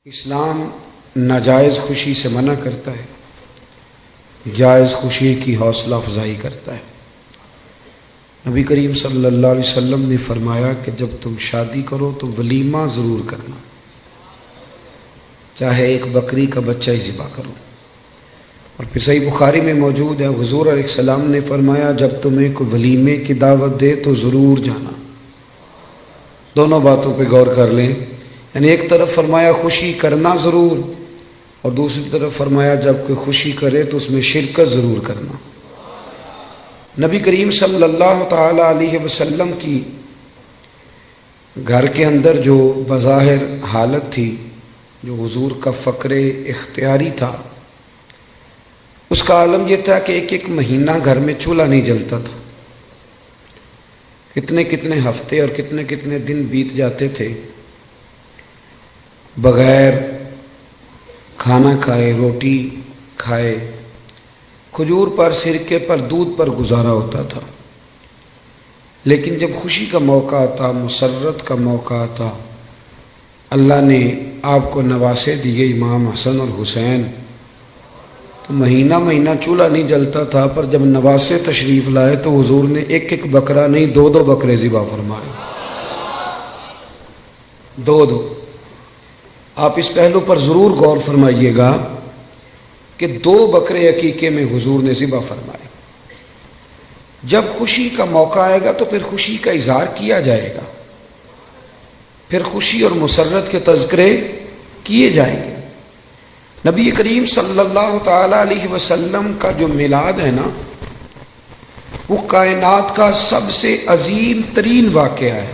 اسلام ناجائز خوشی سے منع کرتا ہے، جائز خوشی کی حوصلہ افزائی کرتا ہے۔ نبی کریم صلی اللہ علیہ وسلم نے فرمایا کہ جب تم شادی کرو تو ولیمہ ضرور کرنا، چاہے ایک بکری کا بچہ ہی ذبح کرو۔ اور پھر صحیح بخاری میں موجود ہے، حضور علیہ السلام نے فرمایا جب تمہیں کوئی ولیمے کی دعوت دے تو ضرور جانا۔ دونوں باتوں پہ غور کر لیں، یعنی ایک طرف فرمایا خوشی کرنا ضرور، اور دوسری طرف فرمایا جب کوئی خوشی کرے تو اس میں شرکت ضرور کرنا۔ نبی کریم صلی اللہ تعالی علیہ وسلم کی گھر کے اندر جو بظاہر حالت تھی، جو حضور کا فقر اختیاری تھا، اس کا عالم یہ تھا کہ ایک مہینہ گھر میں چولہا نہیں جلتا تھا۔ کتنے ہفتے اور کتنے دن بیت جاتے تھے بغیر کھانا کھائے، روٹی کھائے، کھجور پر، سرکے پر، دودھ پر گزارا ہوتا تھا۔ لیکن جب خوشی کا موقع آتا، مسرت کا موقع آتا، اللہ نے آپ کو نواسے دیے امام حسن اور حسین، تو مہینہ چولہا نہیں جلتا تھا، پر جب نواسے تشریف لائے تو حضور نے ایک بکرا نہیں، دو بکرے ذبح فرمائے، دو۔ آپ اس پہلو پر ضرور غور فرمائیے گا کہ 2 بکرے عقیقے میں حضور نے ذبح فرمائے۔ جب خوشی کا موقع آئے گا تو پھر خوشی کا اظہار کیا جائے گا، پھر خوشی اور مسرت کے تذکرے کیے جائیں گے۔ نبی کریم صلی اللہ تعالی علیہ وسلم کا جو میلاد ہے نا، وہ کائنات کا سب سے عظیم ترین واقعہ ہے۔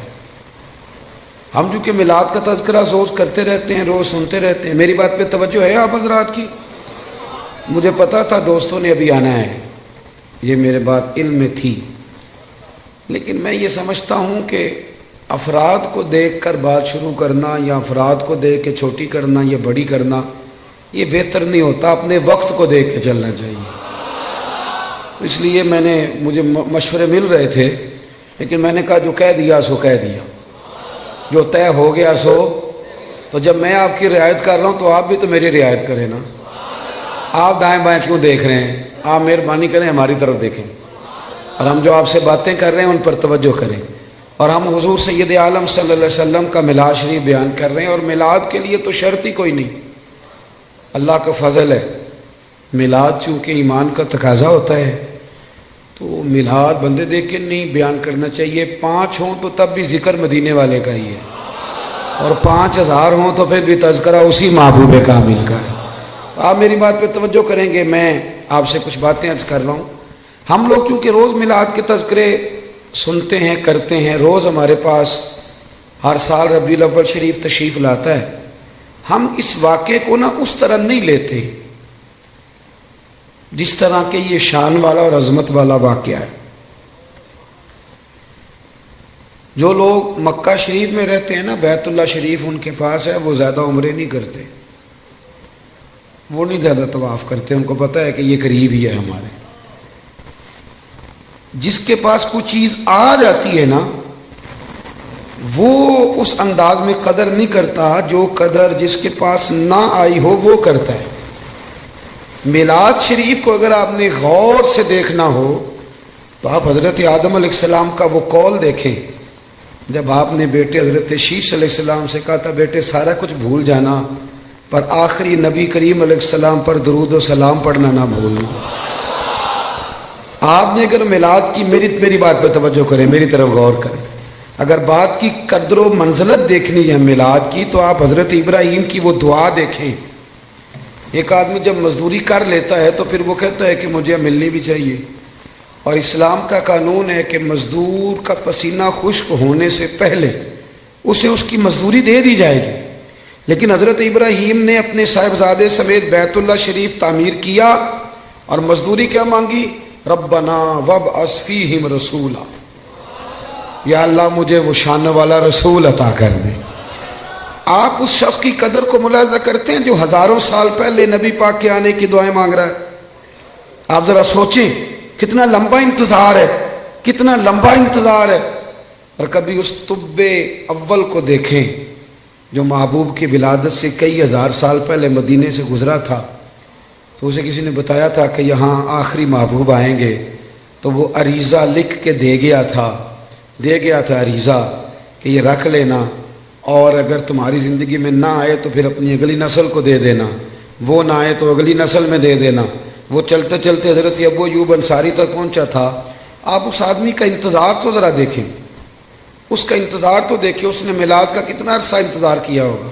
ہم جو کہ میلاد کا تذکرہ روز کرتے رہتے ہیں، روز سنتے رہتے ہیں، میری بات پہ توجہ ہے آپ حضرات کی؟ مجھے پتا تھا دوستوں نے ابھی آنا ہے، یہ میرے بات علم میں تھی، لیکن میں یہ سمجھتا ہوں کہ افراد کو دیکھ کر بات شروع کرنا، یا افراد کو دیکھ کے چھوٹی کرنا یا بڑی کرنا، یہ بہتر نہیں ہوتا۔ اپنے وقت کو دیکھ کے چلنا چاہیے۔ اس لیے مجھے مشورے مل رہے تھے، لیکن میں نے کہا جو کہہ دیا سو کہہ دیا، جو طے ہو گیا سو۔ تو جب میں آپ کی رعایت کر رہا ہوں تو آپ بھی تو میری رعایت کریں نا۔ آپ دائیں بائیں کیوں دیکھ رہے ہیں؟ آپ مہربانی کریں ہماری طرف دیکھیں، اور ہم جو آپ سے باتیں کر رہے ہیں ان پر توجہ کریں۔ اور ہم حضور سید عالم صلی اللہ علیہ وسلم کا میلاد شریف بیان کر رہے ہیں، اور میلاد کے لیے تو شرط ہی کوئی نہیں، اللہ کا فضل ہے۔ میلاد چونکہ ایمان کا تقاضا ہوتا ہے، تو میلاد بندے دیکھ کے نہیں بیان کرنا چاہیے۔ 5 ہوں تو تب بھی ذکر مدینے والے کا ہی ہے، اور 5000 ہوں تو پھر بھی تذکرہ اسی محبوب کامل کا ہے۔ تو آپ میری بات پہ توجہ کریں گے، میں آپ سے کچھ باتیں عرض کر رہا ہوں۔ ہم لوگ چونکہ روز میلاد کے تذکرے سنتے ہیں، کرتے ہیں، روز ہمارے پاس ہر سال ربیع الاول شریف تشریف لاتا ہے، ہم اس واقعے کو نا اس طرح نہیں لیتے جس طرح کہ یہ شان والا اور عظمت والا واقعہ ہے۔ جو لوگ مکہ شریف میں رہتے ہیں نا، بیت اللہ شریف ان کے پاس ہے، وہ زیادہ عمرے نہیں کرتے، وہ نہیں زیادہ طواف کرتے، ان کو پتہ ہے کہ یہ قریب ہی ہے ہمارے۔ جس کے پاس کوئی چیز آ جاتی ہے نا، وہ اس انداز میں قدر نہیں کرتا جو قدر جس کے پاس نہ آئی ہو وہ کرتا ہے۔ میلاد شریف کو اگر آپ نے غور سے دیکھنا ہو تو آپ حضرت آدم علیہ السلام کا وہ قول دیکھیں، جب آپ نے بیٹے حضرت شیش علیہ السلام سے کہا تھا بیٹے سارا کچھ بھول جانا، پر آخری نبی کریم علیہ السلام پر درود و سلام پڑھنا نہ بھولنا۔ آپ نے اگر میلاد کی، میری بات پہ توجہ کریں، میری طرف غور کریں، اگر بات کی قدر و منزلت دیکھنی ہے میلاد کی، تو آپ حضرت ابراہیم کی وہ دعا دیکھیں۔ ایک آدمی جب مزدوری کر لیتا ہے تو پھر وہ کہتا ہے کہ مجھے ملنی بھی چاہیے، اور اسلام کا قانون ہے کہ مزدور کا پسینہ خشک ہونے سے پہلے اسے اس کی مزدوری دے دی جائے گی۔ لیکن حضرت ابراہیم نے اپنے صاحبزادے سمیت بیت اللہ شریف تعمیر کیا، اور مزدوری کیا مانگی؟ ربنا وابعث فیہم رسولا، یا اللہ مجھے وہ شان والا رسول عطا کر دے۔ آپ اس شخص کی قدر کو ملاحظہ کرتے ہیں جو ہزاروں سال پہلے نبی پاک کے آنے کی دعائیں مانگ رہا ہے؟ آپ ذرا سوچیں کتنا لمبا انتظار ہے، کتنا لمبا انتظار ہے۔ اور کبھی اس طب اول کو دیکھیں جو محبوب کی ولادت سے کئی ہزار سال پہلے مدینے سے گزرا تھا، تو اسے کسی نے بتایا تھا کہ یہاں آخری محبوب آئیں گے، تو وہ عریضہ لکھ کے دے گیا تھا عریضہ کہ یہ رکھ لینا، اور اگر تمہاری زندگی میں نہ آئے تو پھر اپنی اگلی نسل کو دے دینا، وہ نہ آئے تو اگلی نسل میں دے دینا۔ وہ چلتے چلتے حضرت ابو ایوب انصاری تک پہنچا تھا۔ آپ اس آدمی کا انتظار تو ذرا دیکھیں، اس کا انتظار تو دیکھیں، اس نے میلاد کا کتنا عرصہ انتظار کیا ہوگا،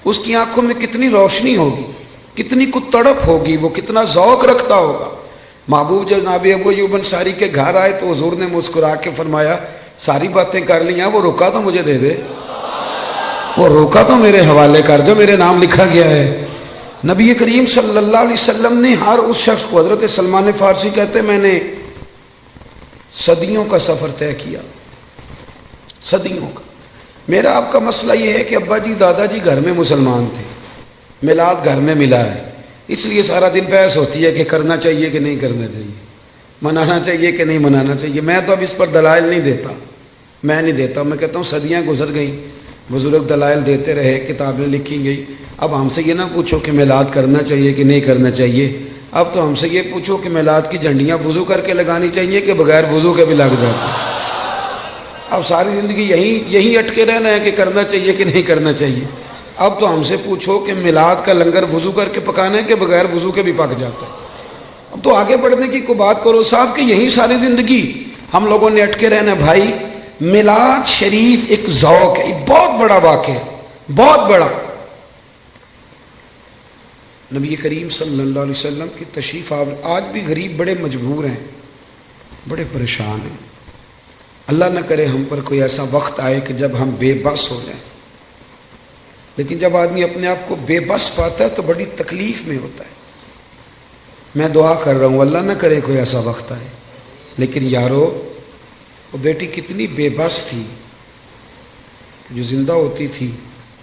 اس کی آنکھوں میں کتنی روشنی ہوگی، کتنی کو تڑپ ہوگی، وہ کتنا ذوق رکھتا ہوگا۔ محبوب جناب ابو ایوب انصاری کے گھر آئے تو حضور نے مسکرا کے فرمایا ساری باتیں کر لی ہیں، وہ روکا تو مجھے دے دے، وہ روکا تو میرے حوالے کر دو، میرے نام لکھا گیا ہے۔ نبی کریم صلی اللہ علیہ وسلم نے ہر اس شخص کو، حضرت سلمان فارسی کہتے میں نے صدیوں کا سفر طے کیا، صدیوں کا۔ میرا آپ کا مسئلہ یہ ہے کہ ابا جی دادا جی گھر میں مسلمان تھے، میلاد گھر میں ملا ہے، اس لیے سارا دن بحث ہوتی ہے کہ کرنا چاہیے کہ نہیں کرنا چاہیے، منانا چاہیے کہ نہیں منانا چاہیے۔ میں تو اب اس پر دلائل نہیں دیتا، میں کہتا ہوں صدیاں گزر گئیں، بزرگ دلائل دیتے رہے، کتابیں لکھی گئی۔ اب ہم سے یہ نہ پوچھو کہ میلاد کرنا چاہیے کہ نہیں کرنا چاہیے، اب تو ہم سے یہ پوچھو کہ میلاد کی جھنڈیاں وضو کر کے لگانی چاہیے کہ بغیر وضو کے بھی لگ جاتی۔ اب ساری زندگی یہی اٹکے رہنا ہے کہ کرنا چاہیے کہ نہیں کرنا چاہیے۔ اب تو ہم سے پوچھو کہ میلاد کا لنگر وضو کر کے پکانا ہے کہ بغیر وضو کے بھی پک جاتا ہے۔ اب تو آگے بڑھنے کی کوئی بات کرو صاحب کہ یہی ساری زندگی ہم لوگوں نے اٹکے رہنا ہے۔ بھائی میلاد شریف ایک ذوق ہے، بہت بڑا واقعہ، بہت بڑا۔ نبی کریم صلی اللہ علیہ وسلم کی تشریف آور، آج بھی غریب بڑے مجبور ہیں، بڑے پریشان ہیں۔ اللہ نہ کرے ہم پر کوئی ایسا وقت آئے کہ جب ہم بے بس ہو جائیں، لیکن جب آدمی اپنے آپ کو بے بس پاتا ہے تو بڑی تکلیف میں ہوتا ہے۔ میں دعا کر رہا ہوں اللہ نہ کرے کوئی ایسا وقت آئے، لیکن یارو وہ بیٹی کتنی بے بس تھی، جو زندہ ہوتی تھی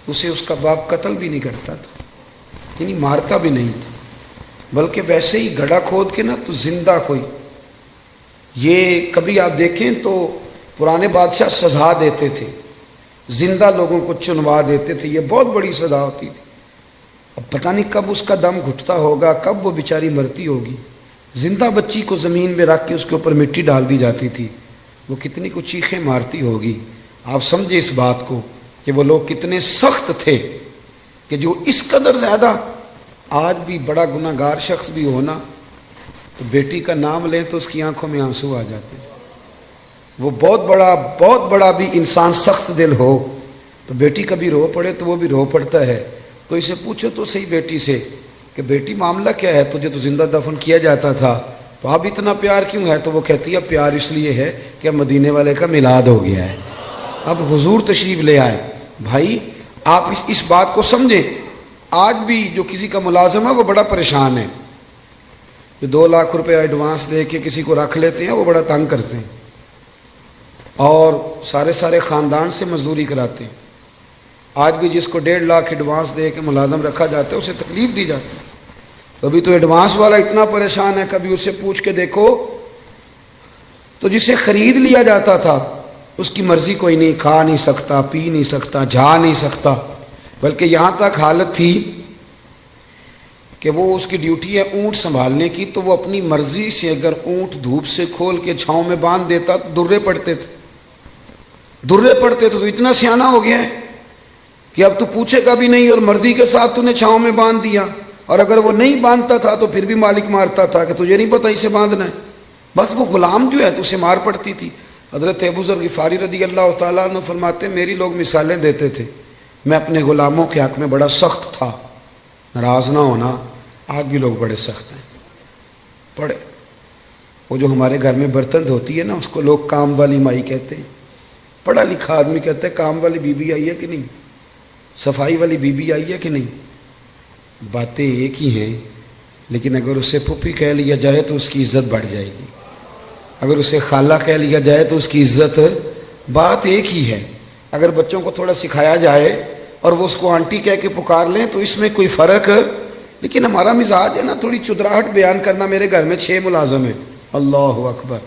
اسے اس کا باپ قتل بھی نہیں کرتا تھا، یعنی مارتا بھی نہیں تھا، بلکہ ویسے ہی گڑھا کھود کے نا تو زندہ کوئی، یہ کبھی آپ دیکھیں تو پرانے بادشاہ سزا دیتے تھے، زندہ لوگوں کو چنوا دیتے تھے، یہ بہت بڑی سزا ہوتی تھی۔ اب پتہ نہیں کب اس کا دم گھٹتا ہوگا، کب وہ بیچاری مرتی ہوگی۔ زندہ بچی کو زمین میں رکھ کے اس کے اوپر مٹی ڈال دی جاتی تھی، وہ کتنی کو چیخیں مارتی ہوگی۔ آپ سمجھے اس بات کو کہ وہ لوگ کتنے سخت تھے کہ جو اس قدر زیادہ، آج بھی بڑا گناہ گار شخص بھی ہونا تو بیٹی کا نام لیں تو اس کی آنکھوں میں آنسو آ جاتے ہیں۔ وہ بہت بڑا بھی انسان سخت دل ہو تو بیٹی کبھی رو پڑے تو وہ بھی رو پڑتا ہے۔ تو اسے پوچھو تو صحیح بیٹی سے کہ بیٹی معاملہ کیا ہے، تجھے تو زندہ دفن کیا جاتا تھا تو اب اتنا پیار کیوں ہے؟ تو وہ کہتی ہے پیار اس لیے ہے کہ اب مدینے والے کا میلاد ہو گیا ہے، اب حضور تشریف لے آئے۔ بھائی آپ اس بات کو سمجھیں، آج بھی جو کسی کا ملازم ہے وہ بڑا پریشان ہے، جو 2 لاکھ روپے ایڈوانس دے کے کسی کو رکھ لیتے ہیں وہ بڑا تنگ کرتے ہیں، اور سارے خاندان سے مزدوری کراتے ہیں۔ آج بھی جس کو 1.5 لاکھ ایڈوانس دے کے ملازم رکھا جاتا ہے اسے تکلیف دی جاتی ہے۔ کبھی تو ایڈوانس والا اتنا پریشان ہے، کبھی اس سے پوچھ کے دیکھو تو جسے خرید لیا جاتا تھا اس کی مرضی کوئی نہیں، کھا نہیں سکتا، پی نہیں سکتا، جا نہیں سکتا، بلکہ یہاں تک حالت تھی کہ وہ اس کی ڈیوٹی ہے اونٹ سنبھالنے کی، تو وہ اپنی مرضی سے اگر اونٹ دھوپ سے کھول کے چھاؤں میں باندھ دیتا تو درے پڑتے تھے تو اتنا سیانہ ہو گیا ہے کہ اب تو پوچھے گا بھی نہیں، اور مرضی کے ساتھ تو نے چھاؤں میں باندھ دیا، اور اگر وہ نہیں باندھتا تھا تو پھر بھی مالک مارتا تھا کہ تجھے نہیں پتہ اسے باندھنا ہے، بس وہ غلام جو ہے تو اسے مار پڑتی تھی۔ حضرت ابو ذر غفاری رضی اللہ تعالیٰ عنہ فرماتے میری لوگ مثالیں دیتے تھے، میں اپنے غلاموں کے حق میں بڑا سخت تھا، ناراض نہ ہونا، آج بھی لوگ بڑے سخت ہیں، بڑے۔ وہ جو ہمارے گھر میں برتن دھوتی ہے نا اس کو لوگ کام والی مائی کہتے ہیں، پڑھا لکھا آدمی کہتا ہے کام والی بی بی آئی ہے کہ نہیں، صفائی والی بی بی آئی ہے کہ نہیں، باتیں ایک ہی ہیں، لیکن اگر اسے پھوپھی کہہ لیا جائے تو اس کی عزت بڑھ جائے گی، اگر اسے خالہ کہہ لیا جائے تو اس کی عزت، بات ایک ہی ہے۔ اگر بچوں کو تھوڑا سکھایا جائے اور وہ اس کو آنٹی کہہ کے پکار لیں تو اس میں کوئی فرق، لیکن ہمارا مزاج ہے نا تھوڑی چدراہٹ بیان کرنا۔ میرے گھر میں 6 ملازم ہیں، اللہ اکبر،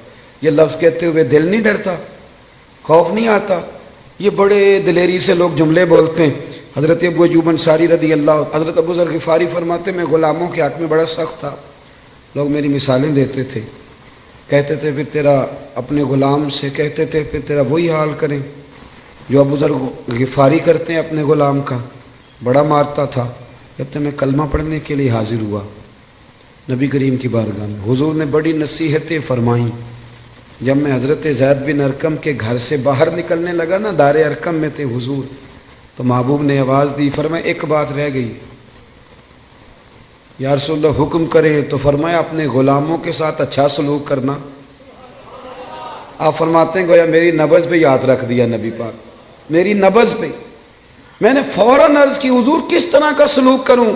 یہ لفظ کہتے ہوئے دل نہیں ڈرتا، خوف نہیں آتا، یہ بڑے دلیری سے لوگ جملے بولتے ہیں حضرت ابو ایوب انصاری رضی اللہ، حضرت ابو ذر غفاری فرماتے میں غلاموں کے حق میں بڑا سخت تھا، لوگ میری مثالیں دیتے تھے، کہتے تھے پھر تیرا اپنے غلام سے کہتے تھے پھر تیرا وہی حال کریں جو ابو ذر غفاری کرتے ہیں اپنے غلام کا، بڑا مارتا تھا۔ کہتے میں کلمہ پڑھنے کے لیے حاضر ہوا نبی کریم کی بارگاہ میں، حضور نے بڑی نصیحتیں فرمائیں۔ جب میں حضرت زید بن ارقم کے گھر سے باہر نکلنے لگا نا، دار ارقم میں تھے حضور، تو محبوب نے آواز دی، فرمایا ایک بات رہ گئی، یا رسول اللہ حکم کرے، تو فرمایا اپنے غلاموں کے ساتھ اچھا سلوک کرنا۔ آپ فرماتے ہیں گویا میری نبض پہ یاد رکھ دیا نبی پاک، میری نبض پہ۔ میں نے فوراً عرض کی حضور کس طرح کا سلوک کروں؟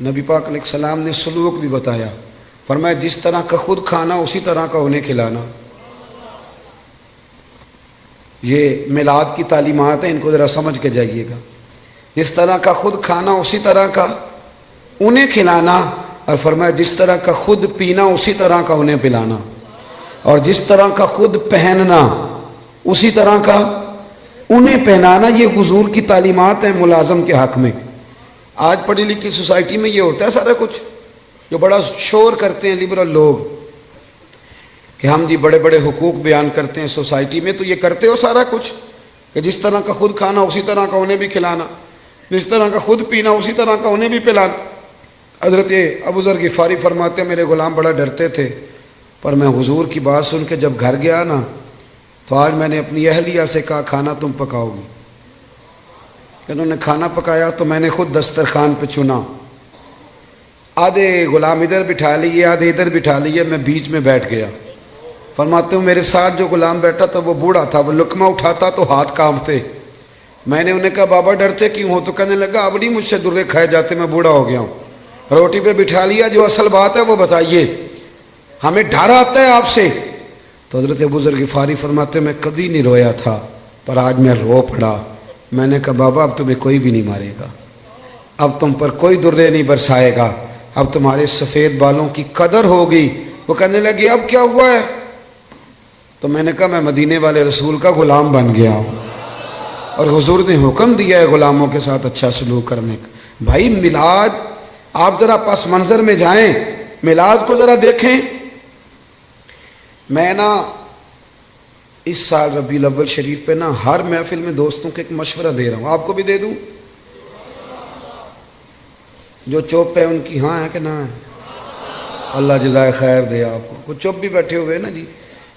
نبی پاک علیہ السلام نے سلوک بھی بتایا، فرمایا جس طرح کا خود کھانا اسی طرح کا انہیں کھلانا۔ یہ میلاد کی تعلیمات ہیں، ان کو ذرا سمجھ کے جائیے گا۔ جس طرح کا خود کھانا اسی طرح کا انہیں کھلانا، اور فرمایا جس طرح کا خود پینا اسی طرح کا انہیں پلانا، اور جس طرح کا خود پہننا اسی طرح کا انہیں پہنانا۔ یہ حضور کی تعلیمات ہیں ملازم کے حق میں۔ آج پڑھی لکھی سوسائٹی میں یہ ہوتا ہے سارا کچھ، جو بڑا شور کرتے ہیں لبرل لوگ کہ ہم جی بڑے بڑے حقوق بیان کرتے ہیں سوسائٹی میں، تو یہ کرتے ہو سارا کچھ کہ جس طرح کا خود کھانا اسی طرح کا انہیں بھی کھلانا، جس طرح کا خود پینا اسی طرح کا انہیں بھی پلانا۔ حضرت ابو ذر غفاری فرماتے ہیں میرے غلام بڑا ڈرتے تھے، پر میں حضور کی بات سن کے جب گھر گیا نا، تو آج میں نے اپنی اہلیہ سے کہا کھانا تم پکاؤ گی۔ انہوں نے کھانا پکایا تو میں نے خود دسترخوان پہ چنا، آدھے غلام ادھر بٹھا لیے آدھے ادھر بٹھا لیے، میں بیچ میں بیٹھ گیا۔ فرماتے ہوں میرے ساتھ جو غلام بیٹھا تھا وہ بوڑھا تھا، وہ لقمہ اٹھاتا تو ہاتھ کانپتے۔ میں نے انہیں کہا بابا ڈرتے کیوں ہو؟ تو کہنے لگا اب نہیں مجھ سے درے کھائے جاتے، میں بوڑھا ہو گیا ہوں۔ روٹی پہ بٹھا لیا، جو اصل بات ہے وہ بتائیے، ہمیں ڈر آتا ہے آپ سے۔ تو حضرت ابو ذر غفاری فرماتے میں کبھی نہیں رویا تھا، پر آج میں رو پڑا۔ میں نے کہا بابا اب تمہیں کوئی بھی نہیں مارے گا، اب تم پر کوئی درے نہیں برسائے گا، اب تمہارے سفید بالوں کی قدر ہوگی۔ وہ کہنے لگے اب کیا ہوا ہے؟ تو میں نے کہا میں مدینے والے رسول کا غلام بن گیا ہوں، اور حضور نے حکم دیا ہے غلاموں کے ساتھ اچھا سلوک کرنے کا۔ بھائی میلاد، آپ ذرا پس منظر میں جائیں، میلاد کو ذرا دیکھیں۔ میں نا اس سال ربیع الاول شریف پہ نا ہر محفل میں دوستوں کو ایک مشورہ دے رہا ہوں، آپ کو بھی دے دوں؟ جو چپ ہے ان کی ہاں ہے کہ نہ ہے؟ اللہ جزائے خیر دے آپ کو۔ کچھ چپ بھی بیٹھے ہوئے نا جی،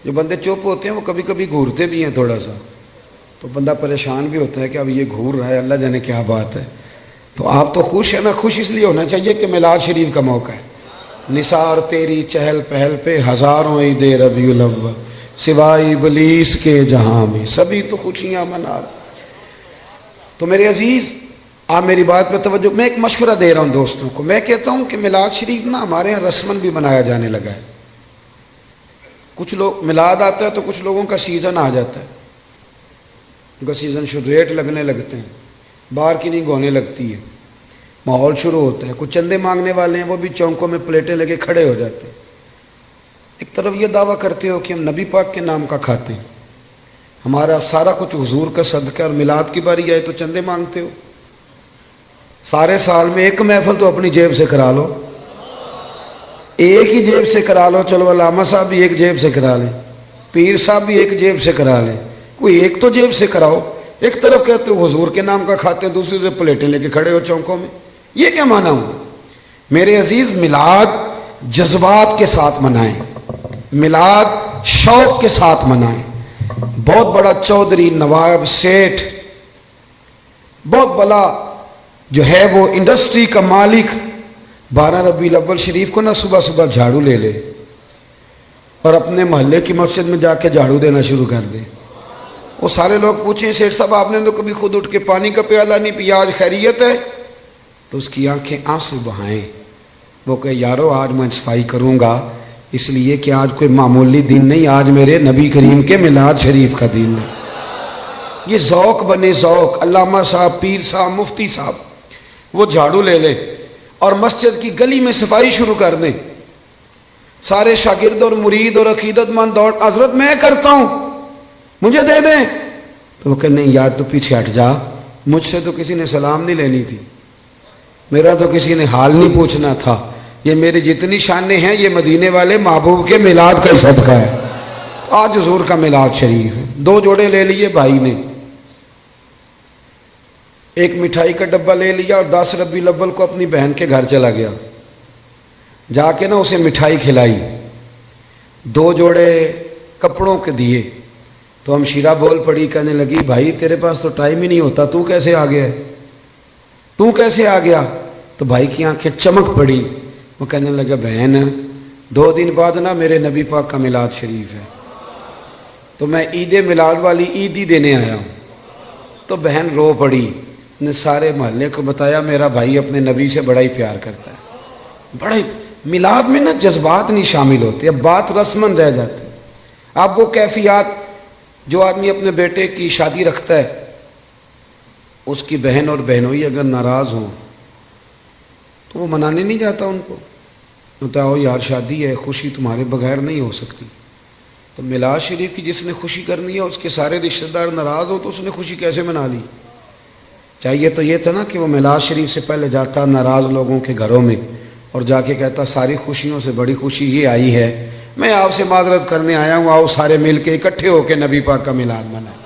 جو بندے چپ ہوتے ہیں وہ کبھی کبھی گھورتے بھی ہیں تھوڑا سا، تو بندہ پریشان بھی ہوتا ہے کہ اب یہ گھور رہا ہے، اللہ جانے کیا بات ہے۔ تو آپ تو خوش ہیں نا، خوش اس لیے ہونا چاہیے کہ میلاد شریف کا موقع ہے۔ نثار تیری چہل پہل پہ ہزاروں عید ربیع الاول، سوائے ابلیس کے جہاں میں سبھی تو خوشیاں منا رہے۔ تو میرے عزیز آپ میری بات پہ توجہ، میں ایک مشورہ دے رہا ہوں دوستوں کو۔ میں کہتا ہوں کہ میلاد شریف نا ہمارے یہاں رسمن بھی منایا جانے لگا ہے۔ کچھ لوگ میلاد آتا ہے تو کچھ لوگوں کا سیزن آ جاتا ہے، ان کا سیزن شروع، ریٹ لگنے لگتے ہیں، باہر کی نہیں گونے لگتی ہے، ماحول شروع ہوتا ہے۔ کچھ چندے مانگنے والے ہیں وہ بھی چونکوں میں پلیٹیں لے کے کھڑے ہو جاتے ہیں۔ ایک طرف یہ دعویٰ کرتے ہو کہ ہم نبی پاک کے نام کا کھاتے ہیں، ہمارا سارا کچھ حضور کا صدقہ، اور میلاد کی باری آئے تو چندے مانگتے ہو۔ سارے سال میں ایک محفل تو اپنی جیب سے کرا لو، ایک ہی جیب سے کرا لو، چلو علامہ صاحب بھی ایک جیب سے کرا لیں، پیر صاحب بھی ایک جیب سے کرا لیں، کوئی ایک تو جیب سے کراؤ۔ ایک طرف کہتے ہو حضور کے نام کا کھاتے ہیں، دوسری سے پلیٹیں لے کے کھڑے ہو چونکوں میں، یہ کیا معنی ہوا؟ میرے عزیز میلاد جذبات کے ساتھ منائیں، میلاد شوق کے ساتھ منائیں۔ بہت بڑا چودھری، نواب، سیٹھ، بہت بڑا جو ہے وہ انڈسٹری کا مالک 12 ربیع الاول شریف کو نا صبح صبح جھاڑو لے لے اور اپنے محلے کی مسجد میں جا کے جھاڑو دینا شروع کر دے۔ وہ سارے لوگ پوچھیں سیٹھ صاحب آپ نے تو کبھی خود اٹھ کے پانی کا پیالہ نہیں پیا، آج خیریت ہے؟ تو اس کی آنکھیں آنسو بہائیں، وہ کہ یارو آج میں صفائی کروں گا، اس لیے کہ آج کوئی معمولی دن نہیں، آج میرے نبی کریم کے میلاد شریف کا دن ہے۔ یہ ذوق بنے، ذوق۔ علامہ صاحب، پیر صاحب، مفتی صاحب وہ جھاڑو لے لے اور مسجد کی گلی میں صفائی شروع کر دیں، سارے شاگرد اور مرید اور عقیدت مند دوڑ، حضرت میں کرتا ہوں مجھے دے دیں، تو وہ کہ نہیں یار تو پیچھے ہٹ جا، مجھ سے تو کسی نے سلام نہیں لینی تھی، میرا تو کسی نے حال نہیں پوچھنا تھا، یہ میری جتنی شانیں ہیں یہ مدینے والے محبوب کے میلاد کا ہی صدقہ ہے۔ آج حضور کا میلاد شریف ہے، 2 جوڑے لے لیے بھائی نے، ایک مٹھائی کا ڈبہ لے لیا اور 10 ربیع الاول کو اپنی بہن کے گھر چلا گیا، جا کے نا اسے مٹھائی کھلائی، 2 جوڑے کپڑوں کے دیے، تو ہمشیرہ بول پڑی، کہنے لگی بھائی تیرے پاس تو ٹائم ہی نہیں ہوتا، تو کیسے آ گیا ہے، تو کیسے آ گیا؟ تو بھائی کی آنکھیں چمک پڑی، وہ کہنے لگا بہن 2 دن بعد نا میرے نبی پاک کا میلاد شریف ہے، تو میں عید میلاد والی عید ہی دینے آیا ہوں۔ تو بہن رو پڑی، نے سارے محلے کو بتایا میرا بھائی اپنے نبی سے بڑا ہی پیار کرتا ہے، بڑا ہی۔ میلاد میں نا جذبات نہیں شامل ہوتے، اب بات رسمن رہ جاتی۔ اب وہ کیفیات جو آدمی اپنے بیٹے کی شادی رکھتا ہے، اس کی بہن اور بہنوئی اگر ناراض ہوں تو وہ منانے نہیں جاتا ان کو، بتاؤ یار شادی ہے، خوشی تمہارے بغیر نہیں ہو سکتی۔ تو میلاد شریف کی جس نے خوشی کرنی ہے اس کے سارے رشتہ دار ناراض ہو تو اس نے خوشی کیسے منا لی؟ چاہیے تو یہ تھا نا کہ وہ میلاد شریف سے پہلے جاتا ناراض لوگوں کے گھروں میں اور جا کے کہتا ساری خوشیوں سے بڑی خوشی یہ آئی ہے، میں آپ سے معذرت کرنے آیا ہوں، آؤ سارے مل کے اکٹھے ہو کے نبی پاک کا میلاد منائیں۔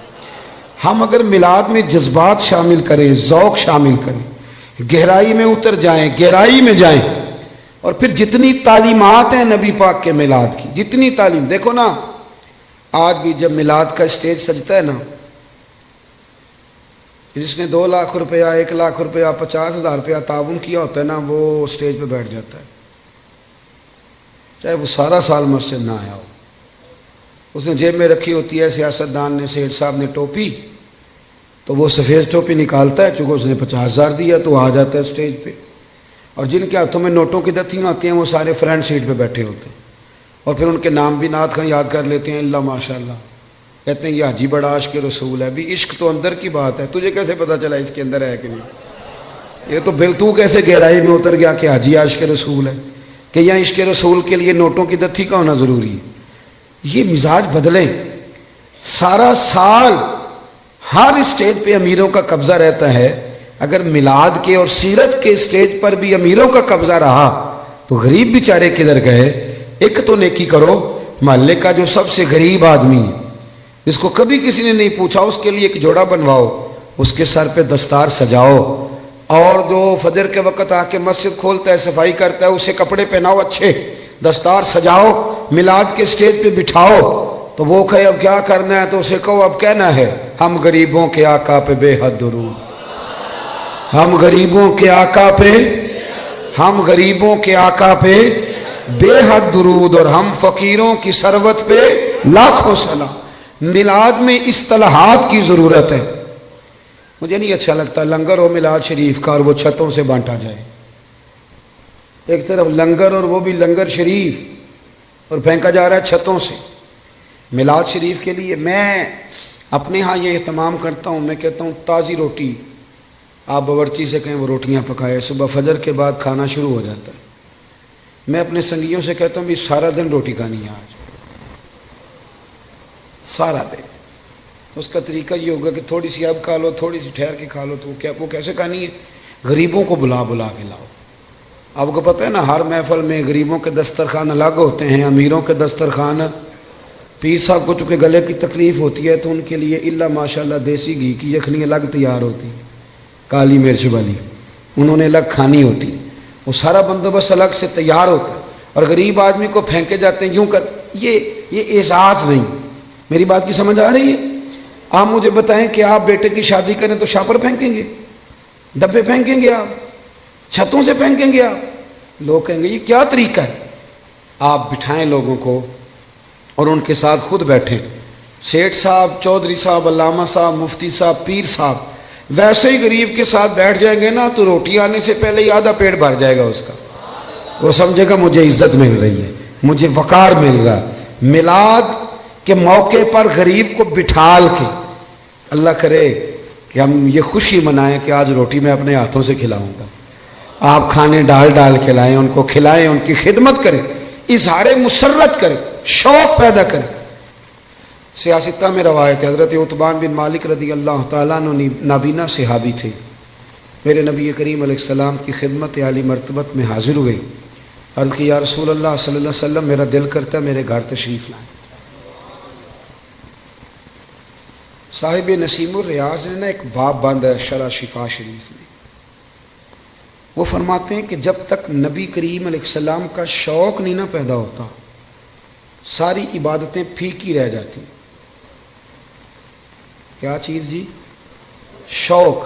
ہم اگر میلاد میں جذبات شامل کریں، ذوق شامل کریں، گہرائی میں اتر جائیں، گہرائی میں جائیں، اور پھر جتنی تعلیمات ہیں نبی پاک کے میلاد کی، جتنی تعلیم، دیکھو نا آج بھی جب میلاد کا اسٹیج سجتا ہے نا، جس نے 2 لاکھ روپیہ، 1 لاکھ روپیہ، 50,000 روپیہ تعاون کیا ہوتا ہے نا، وہ اسٹیج پہ بیٹھ جاتا ہے، چاہے وہ سارا سال مسجد نہ آیا ہو، اس نے جیب میں رکھی ہوتی ہے، سیاستدان نے، سیٹھ صاحب نے ٹوپی، تو وہ سفید ٹوپی نکالتا ہے، چونکہ اس نے 50,000 دیا تو آ جاتا ہے اسٹیج پہ، اور جن کے ہاتھوں میں نوٹوں کی دتیاں آتی ہیں وہ سارے فرنٹ سیٹ پہ بیٹھے ہوتے ہیں، اور پھر ان کے نام بھی نعت خواں یاد کر لیتے ہیں، اللہ ماشاء اللہ، کہتے ہیں یہ حاجی بڑا عاشق رسول ہے۔ بھی عشق تو اندر کی بات ہے، تجھے کیسے پتہ چلا اس کے اندر ہے کہ نہیں؟ یہ تو تو کیسے گہرائی میں اتر گیا کہ حاجی عاشق رسول ہے، کہ یہاں عشق رسول کے لیے نوٹوں کی دتھی کا ہونا ضروری ہے؟ یہ مزاج بدلیں۔ سارا سال ہر اسٹیج پہ امیروں کا قبضہ رہتا ہے، اگر میلاد کے اور سیرت کے اسٹیج پر بھی امیروں کا قبضہ رہا تو غریب بیچارے کدھر گئے؟ ایک تو نیکی کرو، محلے کا جو سب سے غریب آدمی ہے جس کو کبھی کسی نے نہیں پوچھا، اس کے لیے ایک جوڑا بنواؤ، اس کے سر پہ دستار سجاؤ، اور جو فجر کے وقت آ کے مسجد کھولتا ہے، صفائی کرتا ہے، اسے کپڑے پہناؤ اچھے، دستار سجاؤ، میلاد کے اسٹیج پہ بٹھاؤ، تو وہ کہے اب کیا کرنا ہے تو اسے کہو اب کہنا ہے ہم غریبوں کے آقا پہ بے حد درود، ہم غریبوں کے آقا پہ، ہم غریبوں کے آقا پہ بے حد درود، اور ہم فقیروں کی ثروت پہ لاکھوں سلام۔ میلاد میں اصطلاحات کی ضرورت ہے۔ مجھے نہیں اچھا لگتا لنگر ہو میلاد شریف کا اور وہ چھتوں سے بانٹا جائے، ایک طرف لنگر اور وہ بھی لنگر شریف، اور پھینکا جا رہا ہے چھتوں سے۔ میلاد شریف کے لیے میں اپنے ہاں یہ اہتمام کرتا ہوں، میں کہتا ہوں تازی روٹی، آپ باورچی سے کہیں وہ روٹیاں پکائے، صبح فجر کے بعد کھانا شروع ہو جاتا ہے۔ میں اپنے سنگیوں سے کہتا ہوں بھی سارا دن روٹی کھانی ہے آج، سارا دن۔ اس کا طریقہ یہ ہوگا کہ تھوڑی سی اب کھا لو، تھوڑی سی ٹھہر کے کھا لو، تو وہ کیسے کھانی ہے؟ غریبوں کو بلا بلا کے لاؤ۔ آپ کو پتہ ہے نا ہر محفل میں غریبوں کے دسترخوان الگ ہوتے ہیں، امیروں کے دسترخوان۔ پیر صاحب کو چونکہ گلے کی تکلیف ہوتی ہے تو ان کے لیے اللہ ماشاءاللہ دیسی گھی کی یخنی الگ تیار ہوتی، کالی مرچ والی، انہوں نے الگ کھانی ہوتی، وہ سارا بندوبست الگ سے تیار ہوتا ہے، اور غریب آدمی کو پھینکے جاتے ہیں یوں کر۔ یہ اعزاز نہیں۔ میری بات کی سمجھ آ رہی ہے؟ آپ مجھے بتائیں کہ آپ بیٹے کی شادی کریں تو شاپر پھینکیں گے، ڈبے پھینکیں گے، آپ چھتوں سے پھینکیں گے؟ آپ لوگ کہیں گے یہ کیا طریقہ ہے؟ آپ بٹھائیں لوگوں کو اور ان کے ساتھ خود بیٹھیں، سیٹھ صاحب، چودھری صاحب، علامہ صاحب، مفتی صاحب، پیر صاحب ویسے ہی غریب کے ساتھ بیٹھ جائیں گے نا تو روٹی آنے سے پہلے ہی آدھا پیٹ بھر جائے گا اس کا، وہ سمجھے گا مجھے عزت مل رہی ہے، مجھے وقار مل رہا ہے۔ میلاد کے موقع پر غریب کو بٹھال کے، اللہ کرے کہ ہم یہ خوشی منائیں کہ آج روٹی میں اپنے ہاتھوں سے کھلاؤں گا، آپ کھانے ڈال ڈال کھلائیں، ان کو کھلائیں، ان کی خدمت کریں، اظہار مسرت کریں، شوق پیدا کریں۔ سیاستہ میں روایت ہے، حضرت عتبان بن مالک رضی اللہ تعالیٰ عنہ نابینا صحابی تھے، میرے نبی کریم علیہ السلام کی خدمت عالی مرتبت میں حاضر ہوئے، عرض کی یا رسول اللہ صلی اللہ علیہ وسلم میرا دل کرتا ہے میرے گھر تشریف لائیں۔ صاحب نسیم الریاض نے نا ایک باب باندھا ہے شرح شفا شریف میں، وہ فرماتے ہیں کہ جب تک نبی کریم علیہ السلام کا شوق نہیں نہ پیدا ہوتا ساری عبادتیں پھیکی رہ جاتی۔ کیا چیز جی؟ شوق۔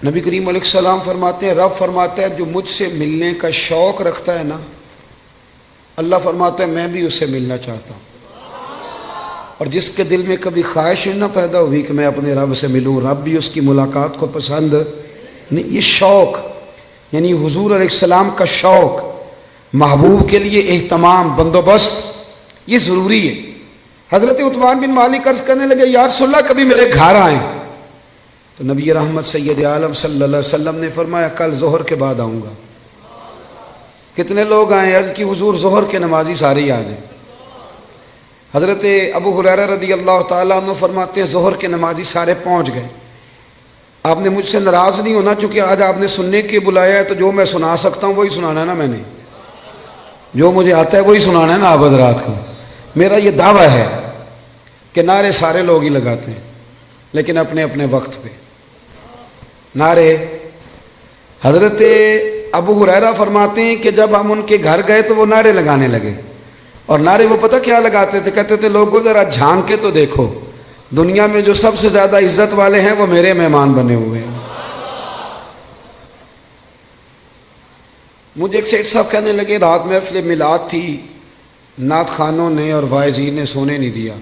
نبی کریم علیہ السلام فرماتے ہیں، رب فرماتا ہے جو مجھ سے ملنے کا شوق رکھتا ہے نا، اللہ فرماتا ہے میں بھی اس سے ملنا چاہتا ہوں، اور جس کے دل میں کبھی خواہش نہ پیدا ہوئی کہ میں اپنے رب سے ملوں، رب بھی اس کی ملاقات کو پسند نہیں۔ یہ شوق یعنی حضور علیہ السلام کا شوق، محبوب کے لیے اہتمام، بندوبست، یہ ضروری ہے۔ حضرت عتبان بن مالک عرض کرنے لگے یا رسول اللہ کبھی میرے گھر آئیں، تو نبی رحمت سید عالم صلی اللہ علیہ وسلم نے فرمایا کل ظہر کے بعد آؤں گا۔ کتنے لوگ آئیں؟ عرض کی حضور ظہر کے نمازی سارے ہی آ جائیں۔ حضرت ابو ہریرہ رضی اللہ تعالیٰ عنہ فرماتے ہیں ظہر کے نمازی سارے پہنچ گئے۔ آپ نے مجھ سے ناراض نہیں ہونا، چونکہ آج آپ نے سننے کے بلایا ہے، تو جو میں سنا سکتا ہوں وہی سنانا ہے نا، میں نے جو مجھے آتا ہے وہی سنانا ہے نا آپ حضرات کو۔ میرا یہ دعویٰ ہے کہ نعرے سارے لوگ ہی لگاتے ہیں لیکن اپنے اپنے وقت پہ نعرے۔ حضرت ابو ہریرہ فرماتے ہیں کہ جب ہم ان کے گھر گئے تو وہ نعرے لگانے لگے، اور نعرے وہ پتہ کیا لگاتے تھے؟ کہتے تھے لوگوں ذرا جھانک کے تو دیکھو، دنیا میں جو سب سے زیادہ عزت والے ہیں وہ میرے مہمان بنے ہوئے ہیں۔ مجھے ایک سیٹ صاحب کہنے لگے رات محفل میلاد تھی، نعت خانوں نے اور واعظین نے سونے نہیں دیا،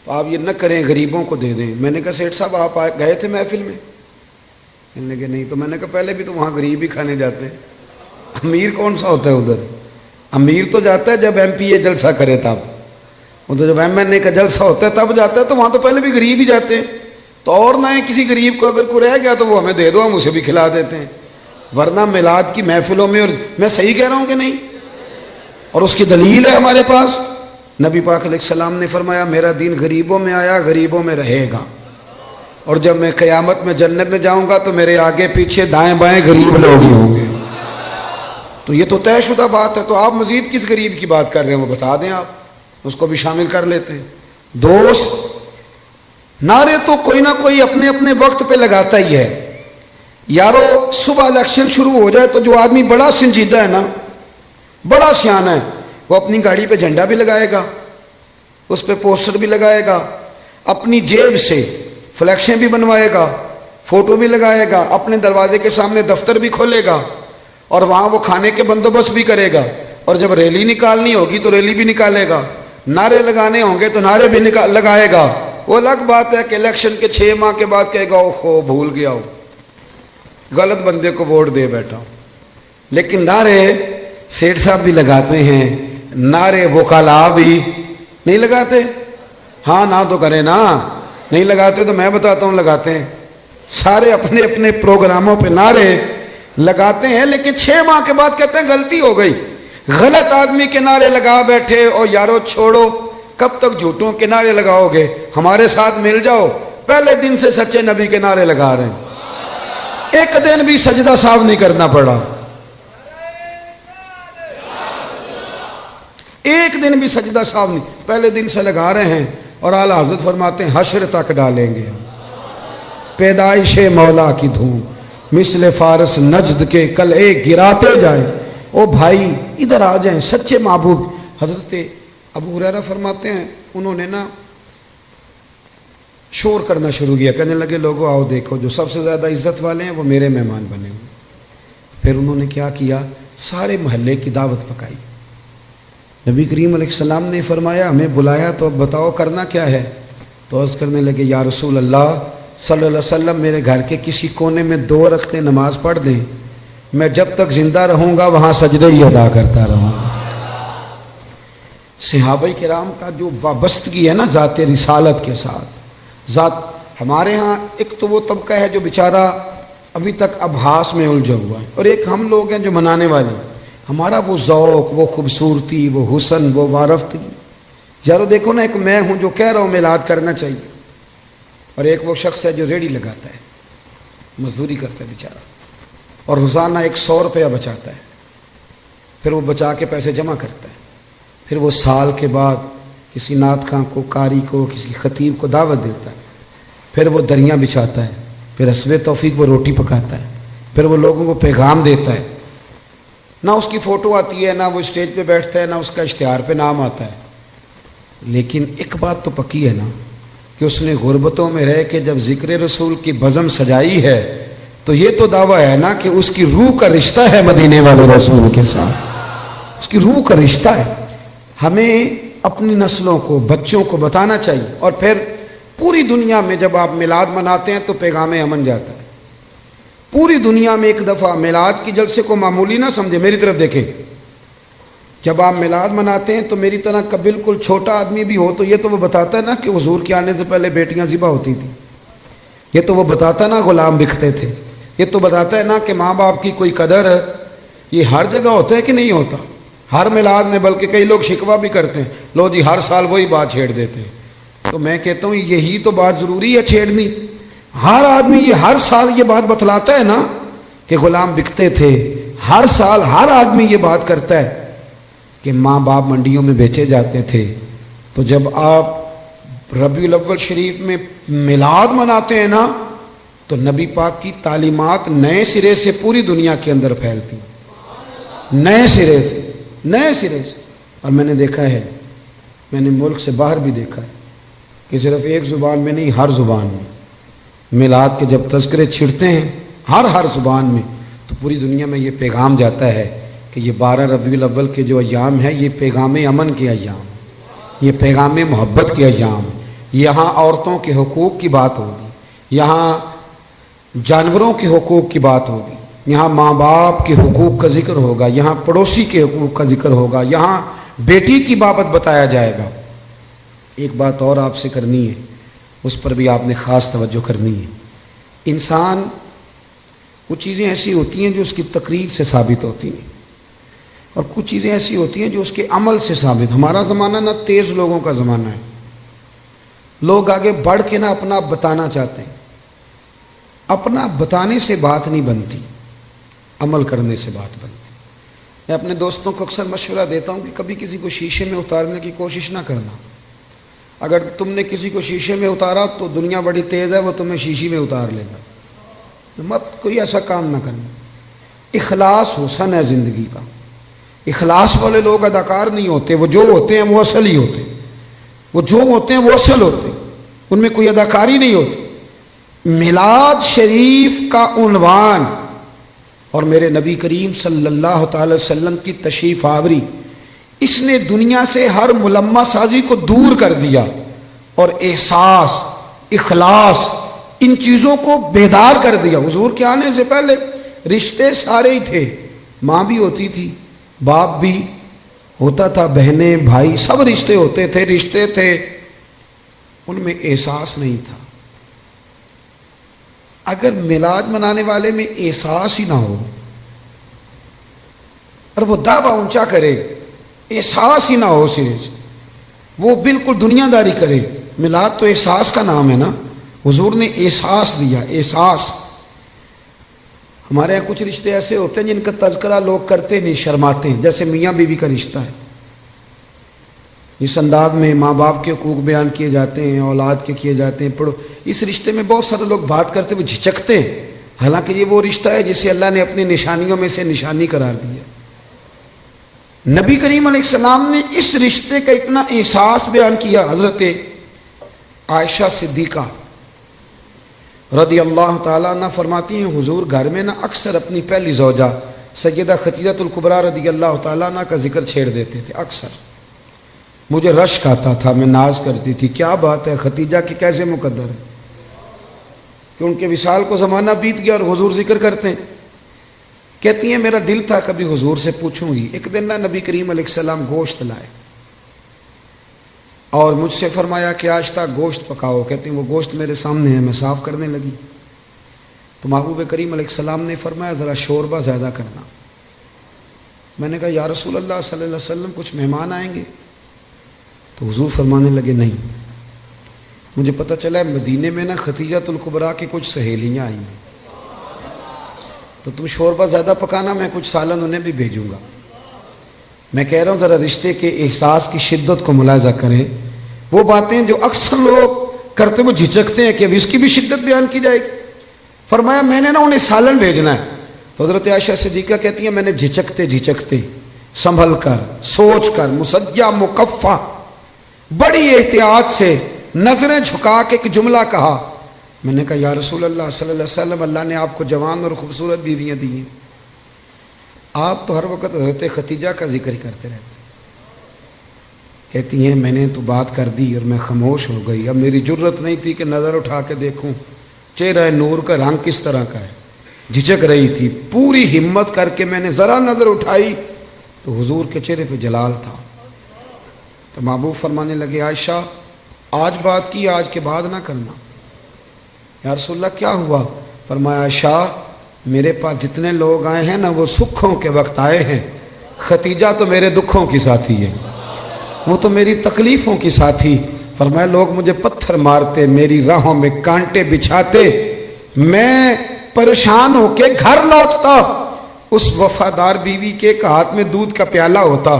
تو آپ یہ نہ کریں غریبوں کو دے دیں۔ میں نے کہا سیٹ صاحب آپ گئے تھے محفل میں؟ کہنے لگے نہیں۔ تو میں نے کہا پہلے بھی تو وہاں غریب ہی کھانے جاتے ہیں، امیر کون سا ہوتا ہے ادھر؟ امیر تو جاتا ہے جب ایم پی اے جلسہ کرے تب، وہ تو جب ایم این اے کا جلسہ ہوتا ہے تب جاتا ہے، تو وہاں تو پہلے بھی غریب ہی جاتے ہیں۔ تو اور نہ ہے کسی غریب کو اگر کوئی رہ گیا تو وہ ہمیں دے دو، ہم اسے بھی کھلا دیتے ہیں، ورنہ میلاد کی محفلوں میں، اور میں صحیح کہہ رہا ہوں کہ نہیں؟ اور اس کی دلیل ہے ہمارے پاس، نبی پاک علیہ السلام نے فرمایا میرا دین غریبوں میں آیا غریبوں میں رہے گا، اور جب میں قیامت میں جنت میں جاؤں گا تو میرے آگے پیچھے دائیں بائیں غریب لوگ ہی ہوں گے۔ تو یہ تو طے شدہ بات ہے، تو آپ مزید کس غریب کی بات کر رہے ہیں وہ بتا دیں، آپ اس کو بھی شامل کر لیتے ہیں۔ دوست نعرے تو کوئی نہ کوئی اپنے اپنے وقت پہ لگاتا ہی ہے۔ یارو صبح الیکشن شروع ہو جائے تو جو آدمی بڑا سنجیدہ ہے نا، بڑا سیانہ ہے، وہ اپنی گاڑی پہ جھنڈا بھی لگائے گا، اس پہ پوسٹر بھی لگائے گا، اپنی جیب سے فلیکشیں بھی بنوائے گا، فوٹو بھی لگائے گا، اپنے دروازے کے سامنے دفتر بھی کھولے گا، اور وہاں وہ کھانے کے بندوبست بھی کرے گا، اور جب ریلی نکالنی ہوگی تو ریلی بھی نکالے گا، نعرے لگانے ہوں گے تو نعرے بھی لگائے گا۔ وہ الگ بات ہے کہ الیکشن کے 6 ماہ کے بعد کہے گا اوہو بھول گیا ہو، غلط بندے کو ووٹ دے بیٹھا ہوں۔ لیکن نعرے سیٹھ صاحب بھی لگاتے ہیں، نعرے وکلاء بھی نہیں لگاتے؟ ہاں نہ تو کرے نا، نہیں لگاتے تو میں بتاتا ہوں لگاتے ہیں، سارے اپنے اپنے پروگراموں پہ نعرے لگاتے ہیں، لیکن 6 ماہ کے بعد کہتے ہیں غلطی ہو گئی، غلط آدمی کے نعرے لگا بیٹھے، اور یارو چھوڑو، کب تک جھوٹوں کے نعرے لگاؤ گے؟ ہمارے ساتھ مل جاؤ، پہلے دن سے سچے نبی کے نعرے لگا رہے ہیں، ایک دن بھی سجدہ صاف نہیں کرنا پڑا، ایک دن بھی سجدہ صاف نہیں، پہلے دن سے لگا رہے ہیں، اور اعلیٰ حضرت فرماتے ہیں حشر تک ڈالیں گے پیدائش مولا کی دھوم، مثل فارس نجد کے کلے گراتے جائیں۔ او بھائی ادھر آ جائیں، سچے معبود۔ حضرت ابو ہریرہ فرماتے ہیں انہوں نے نا شور کرنا شروع کیا، کہنے لگے لوگوں آؤ دیکھو جو سب سے زیادہ عزت والے ہیں وہ میرے مہمان بنے ہوئے۔ پھر انہوں نے کیا کیا؟ سارے محلے کی دعوت پکائی۔ نبی کریم علیہ السلام نے فرمایا ہمیں بلایا تو اب بتاؤ کرنا کیا ہے؟ تو عرض کرنے لگے یا رسول اللہ صلی اللہ علیہ وسلم میرے گھر کے کسی کونے میں 2 رکعتیں نماز پڑھ دیں، میں جب تک زندہ رہوں گا وہاں سجدے ہی ادا کرتا رہوں گا۔ صحابہ کرام کا جو وابستگی ہے نا ذات رسالت کے ساتھ، ہمارے ہاں ایک تو وہ طبقہ ہے جو بیچارہ ابھی تک ابحاث میں الجھا ہوا ہے، اور ایک ہم لوگ ہیں جو منانے والے۔ ہمارا وہ ذوق، وہ خوبصورتی، وہ حسن، وہ وارفتگی یارو دیکھو نا، ایک میں ہوں جو کہہ رہا ہوں میلاد کرنا چاہیے، اور ایک وہ شخص ہے جو ریڑھی لگاتا ہے، مزدوری کرتا ہے بیچارہ، اور روزانہ 100 روپیہ بچاتا ہے، پھر وہ بچا کے پیسے جمع کرتا ہے، پھر وہ سال کے بعد کسی نعت خواں کو، قاری کو، کسی خطیب کو دعوت دیتا ہے، پھر وہ دریاں بچھاتا ہے، پھر حسب توفیق وہ روٹی پکاتا ہے، پھر وہ لوگوں کو پیغام دیتا ہے، نہ اس کی فوٹو آتی ہے، نہ وہ اسٹیج پہ بیٹھتا ہے، نہ اس کا اشتہار پہ نام آتا ہے، لیکن ایک بات تو پکی ہے نا کہ اس نے غربتوں میں رہ کے جب ذکر رسول کی بزم سجائی ہے تو یہ تو دعویٰ ہے نا کہ اس کی روح کا رشتہ ہے مدینے والے رسول کے ساتھ، اس کی روح کا رشتہ ہے۔ ہمیں اپنی نسلوں کو، بچوں کو بتانا چاہیے، اور پھر پوری دنیا میں جب آپ میلاد مناتے ہیں تو پیغام امن جاتا ہے۔ پوری دنیا میں ایک دفعہ میلاد کی جلسے کو معمولی نہ سمجھے، میری طرف دیکھیں، جب آپ میلاد مناتے ہیں تو میری طرح کا بالکل چھوٹا آدمی بھی ہو تو یہ تو وہ بتاتا ہے نا کہ حضور کے آنے سے پہلے بیٹیاں ذبح ہوتی تھیں، یہ تو وہ بتاتا ہے نا غلام بکتے تھے، یہ تو بتاتا ہے نا کہ ماں باپ کی کوئی قدر ہے۔ یہ ہر جگہ ہوتا ہے کہ نہیں ہوتا؟ ہر میلاد میں، بلکہ کئی لوگ شکوہ بھی کرتے ہیں، لو جی ہر سال وہی بات چھیڑ دیتے ہیں، تو میں کہتا ہوں یہی تو بات ضروری ہے چھیڑنی۔ ہر آدمی یہ ہر سال یہ بات بتلاتا ہے نا کہ غلام بکتے تھے، ہر سال ہر آدمی یہ بات کرتا ہے کہ ماں باپ منڈیوں میں بیچے جاتے تھے۔ تو جب آپ ربیع الاول شریف میں میلاد مناتے ہیں نا تو نبی پاک کی تعلیمات نئے سرے سے پوری دنیا کے اندر پھیلتی، نئے سرے سے۔ اور میں نے دیکھا ہے، میں نے ملک سے باہر بھی دیکھا ہے کہ صرف ایک زبان میں نہیں، ہر زبان میں میلاد کے جب تذکرے چھڑتے ہیں ہر زبان میں، تو پوری دنیا میں یہ پیغام جاتا ہے کہ یہ 12 ربیع الاول کے جو ایام ہے یہ پیغام امن کے ایام، یہ پیغام محبت کے ایام۔ یہاں عورتوں کے حقوق کی بات ہوگی، یہاں جانوروں کے حقوق کی بات ہوگی، یہاں ماں باپ کے حقوق کا ذکر ہوگا، یہاں پڑوسی کے حقوق کا ذکر ہوگا، یہاں بیٹی کی بابت بتایا جائے گا۔ ایک بات اور آپ سے کرنی ہے، اس پر بھی آپ نے خاص توجہ کرنی ہے۔ انسان کچھ چیزیں ایسی ہوتی ہیں جو اس کی تقریر سے ثابت ہوتی ہیں، اور کچھ چیزیں ایسی ہوتی ہیں جو اس کے عمل سے ثابت۔ ہمارا زمانہ نہ تیز لوگوں کا زمانہ ہے، لوگ آگے بڑھ کے نہ اپنا بتانا چاہتے ہیں، اپنا بتانے سے بات نہیں بنتی، عمل کرنے سے بات بنتی۔ میں اپنے دوستوں کو اکثر مشورہ دیتا ہوں کہ کبھی کسی کو شیشے میں اتارنے کی کوشش نہ کرنا۔ اگر تم نے کسی کو شیشے میں اتارا تو دنیا بڑی تیز ہے، وہ تمہیں شیشے میں اتار لے گا، مت کوئی ایسا کام نہ کرنا۔ اخلاص حسن ہے زندگی کا، اخلاص والے لوگ اداکار نہیں ہوتے، وہ جو ہوتے ہیں وہ اصل ہی ہوتے، وہ جو ہوتے ہیں وہ اصل ہوتے، ان میں کوئی اداکاری نہیں ہوتی۔ میلاد شریف کا عنوان اور میرے نبی کریم صلی اللہ تعالی وسلم کی تشریف آوری، اس نے دنیا سے ہر ملمہ سازی کو دور کر دیا، اور احساس، اخلاص، ان چیزوں کو بیدار کر دیا۔ حضور کے آنے سے پہلے رشتے سارے ہی تھے، ماں بھی ہوتی تھی، باپ بھی ہوتا تھا، بہنیں بھائی سب رشتے ہوتے تھے، رشتے تھے، ان میں احساس نہیں تھا۔ اگر میلاد منانے والے میں احساس ہی نہ ہو اور وہ دعویٰ اونچا کرے، احساس ہی نہ ہو سرے سے، وہ بالکل دنیا داری کرے، میلاد تو احساس کا نام ہے نا، حضور نے احساس دیا، احساس۔ ہمارے یہاں کچھ رشتے ایسے ہوتے ہیں جن کا تذکرہ لوگ کرتے نہیں، شرماتے ہیں، جیسے میاں بیوی کا رشتہ ہے، اس انداز میں ماں باپ کے حقوق بیان کیے جاتے ہیں، اولاد کے کیے جاتے ہیں، پڑھو، اس رشتے میں بہت سارے لوگ بات کرتے ہوئے جھجکتے ہیں، حالانکہ یہ وہ رشتہ ہے جسے اللہ نے اپنی نشانیوں میں سے نشانی قرار دیا۔ نبی کریم علیہ السلام نے اس رشتے کا اتنا احساس بیان کیا۔ حضرت عائشہ صدیقہ رضی اللہ تعالیٰ عنہ فرماتی ہیں، حضور گھر میں نہ اکثر اپنی پہلی زوجہ سیدہ خدیجہ الکبریٰ رضی اللہ تعالیٰ عنہ کا ذکر چھیڑ دیتے تھے، اکثر مجھے رشک آتا تھا، میں ناز کرتی تھی، کیا بات ہے، خدیجہ کی کیسے مقدر ہے کہ ان کے وصال کو زمانہ بیت گیا اور حضور ذکر کرتے ہیں۔ کہتی ہیں میرا دل تھا کبھی حضور سے پوچھوں گی۔ ایک دن نہ نبی کریم علیہ السلام گوشت لائے اور مجھ سے فرمایا کہ آج تک گوشت پکاؤ۔ کہتی ہیں وہ گوشت میرے سامنے ہے، میں صاف کرنے لگی تو محبوب کریم علیہ السلام نے فرمایا ذرا شوربہ زیادہ کرنا۔ میں نے کہا یا رسول اللہ صلی اللہ علیہ وسلم کچھ مہمان آئیں گے؟ تو حضور فرمانے لگے نہیں، مجھے پتہ چلا ہے مدینے میں نا ختیجۃ الکبریٰ کی کچھ سہیلیاں آئی ہیں، تو تم شوربہ زیادہ پکانا، میں کچھ سالن انہیں بھی بھیجوں گا۔ میں کہہ رہا ہوں ذرا رشتے کے احساس کی شدت کو ملاحظہ کریں۔ وہ باتیں جو اکثر لوگ کرتے وہ جھجکتے ہیں کہ اب اس کی بھی شدت بیان کی جائے گی۔ فرمایا میں نے نا انہیں سالن بھیجنا ہے۔ تو حضرت عائشہ صدیقہ کہتی ہیں میں نے جھجکتے جھجکتے سنبھل کر سوچ کر مسجع مکفہ بڑی احتیاط سے نظریں جھکا کے ایک جملہ کہا، میں نے کہا یا رسول اللہ صلی اللہ علیہ وسلم، اللہ نے آپ کو جوان اور خوبصورت بیویاں دی ہیں، آپ تو ہر وقت حضرت ختیجہ کا ذکر کرتے رہتے۔ کہتی ہیں میں نے تو بات کر دی اور میں خاموش ہو گئی، اب میری جرت نہیں تھی کہ نظر اٹھا کے دیکھوں چہرہ نور کا رنگ کس طرح کا ہے، جھجک رہی تھی۔ پوری ہمت کر کے میں نے ذرا نظر اٹھائی تو حضور کے چہرے پہ جلال تھا۔ تو محبوب فرمانے لگے عائشہ آج بات کی، آج کے بعد نہ کرنا۔ یا رسول اللہ کیا ہوا؟ فرمایا عائشہ میرے پاس جتنے لوگ آئے ہیں نا وہ سکھوں کے وقت آئے ہیں، ختیجہ تو میرے دکھوں کی ساتھی ہے، وہ تو میری تکلیفوں کی ساتھی۔ فرمایا لوگ مجھے پتھر مارتے، میری راہوں میں کانٹے بچھاتے، میں پریشان ہو کے گھر لوٹتا، اس وفادار بیوی کے ایک ہاتھ میں دودھ کا پیالہ ہوتا،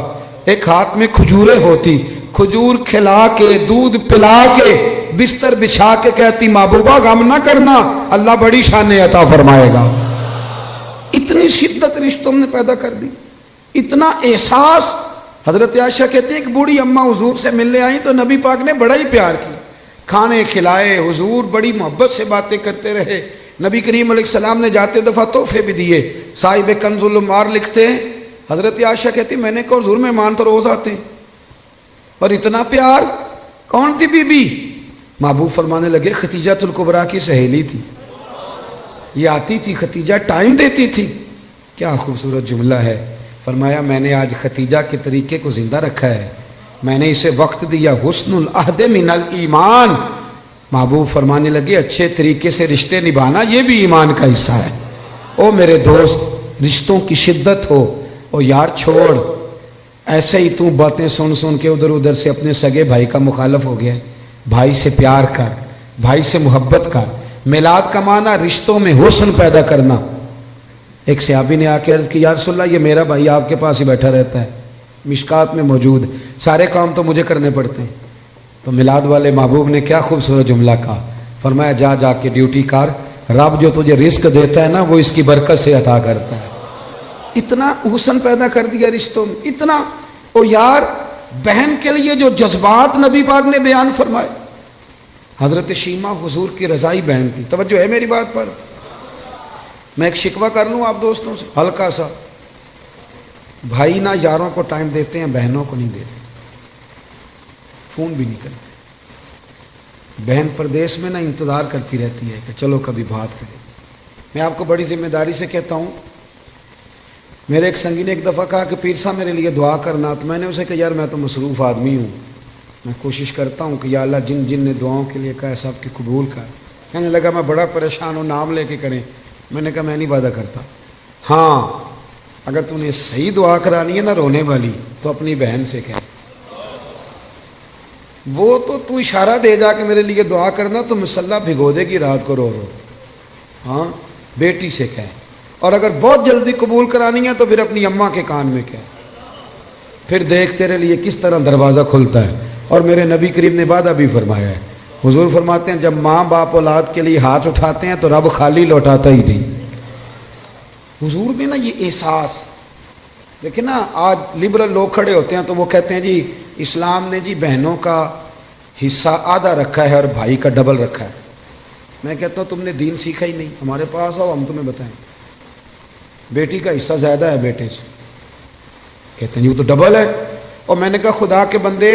ایک ہاتھ میں کھجوریں ہوتی، کھجور کھلا کے دودھ پلا کے بستر بچھا کے کہتی محبوبہ غم نہ کرنا، اللہ بڑی شان عطا فرمائے گا۔ اتنی شدت رشتوں نے پیدا کر دی، اتنا احساس۔ حضرت عائشہ کہتے ہیں ایک بوڑھی اماں حضور سے ملنے آئیں تو نبی پاک نے بڑا ہی پیار کی، کھانے کھلائے، حضور بڑی محبت سے باتیں کرتے رہے۔ نبی کریم علیہ السلام نے جاتے دفعہ تحفے بھی دیے۔ صاحب کنز العمار لکھتے ہیں حضرت عائشہ کہتی میں نے کہا حضور مہمان تو روز آتے ہیں، اور اتنا پیار؟ کون تھی بی بی؟ محبوب فرمانے لگے ختیجۃ الکبریٰ کی سہیلی تھی، یہ آتی تھی ختیجہ ٹائم دیتی تھی۔ کیا خوبصورت جملہ ہے۔ فرمایا میں نے آج ختیجہ کے طریقے کو زندہ رکھا ہے، میں نے اسے وقت دیا، حسن العہد من الایمان۔ محبوب فرمانے لگے اچھے طریقے سے رشتے نبھانا یہ بھی ایمان کا حصہ ہے۔ او میرے دوست رشتوں کی شدت ہو، او یار چھوڑ، ایسے ہی تو باتیں سن سن کے ادھر ادھر سے اپنے سگے بھائی کا مخالف ہو گیا۔ بھائی سے پیار کر، بھائی سے محبت کر۔ میلاد کا معنی رشتوں میں حسن پیدا کرنا۔ ایک صحابی نے آ کے عرض کی یا رسول اللہ یہ میرا بھائی آپ کے پاس ہی بیٹھا رہتا ہے، مشکات میں موجود، سارے کام تو مجھے کرنے پڑتے ہیں۔ تو میلاد والے محبوب نے کیا خوبصورت جملہ کہا، فرمایا جا جا کے ڈیوٹی کر، رب جو تجھے رزق دیتا ہے نا وہ اس کی برکت سے عطا کرتا ہے۔ اتنا حسن پیدا کر دیا رشتوں میں، اتنا۔ او یار بہن کے لیے جو جذبات نبی پاک نے بیان فرمائے۔ حضرت شیمہ حضور کی رضائی بہن تھی، توجہ ہے میری بات پر؟ میں ایک شکوہ کر لوں آپ دوستوں سے ہلکا سا، بھائی نہ یاروں کو ٹائم دیتے ہیں، بہنوں کو نہیں دیتے، فون بھی نہیں کرتے۔ بہن پردیس میں نہ انتظار کرتی رہتی ہے کہ چلو کبھی بات کریں۔ میں آپ کو بڑی ذمہ داری سے کہتا ہوں، میرے ایک سنگی نے ایک دفعہ کہا کہ پیر صاحب میرے لیے دعا کرنا، تو میں نے اسے کہا یار میں تو مصروف آدمی ہوں، میں کوشش کرتا ہوں کہ یا اللہ جن جن نے دعاؤں کے لیے کہا سب کی قبول کر۔ کہنے لگا میں بڑا پریشان ہوں، نام لے کے کریں۔ میں نے کہا میں نہیں وعدہ کرتا، ہاں اگر تو نے صحیح دعا کرانی ہے نا رونے والی تو اپنی بہن سے کہہ، وہ تو اشارہ دے جا کہ میرے لیے دعا کرنا تو مسلح بھگو دے گی رات کو رو رو۔ ہاں بیٹی سے کہہ، اور اگر بہت جلدی قبول کرانی ہے تو پھر اپنی اماں کے کان میں کہہ، پھر دیکھ تیرے لیے کس طرح دروازہ کھلتا ہے۔ اور میرے نبی کریم نے وعدہ بھی فرمایا ہے، حضور فرماتے ہیں جب ماں باپ اولاد کے لیے ہاتھ اٹھاتے ہیں تو رب خالی لوٹاتا ہی نہیں۔ حضور نے نا یہ احساس دیکھیں نا، آج لبرل لوگ کھڑے ہوتے ہیں تو وہ کہتے ہیں جی اسلام نے جی بہنوں کا حصہ آدھا رکھا ہے اور بھائی کا ڈبل رکھا ہے۔ میں کہتا ہوں تم نے دین سیکھا ہی نہیں، ہمارے پاس آؤ ہم تمہیں بتائیں۔ بیٹی کا حصہ زیادہ ہے بیٹے سے، کہتے ہیں یہ تو ڈبل ہے۔ اور میں نے کہا خدا کے بندے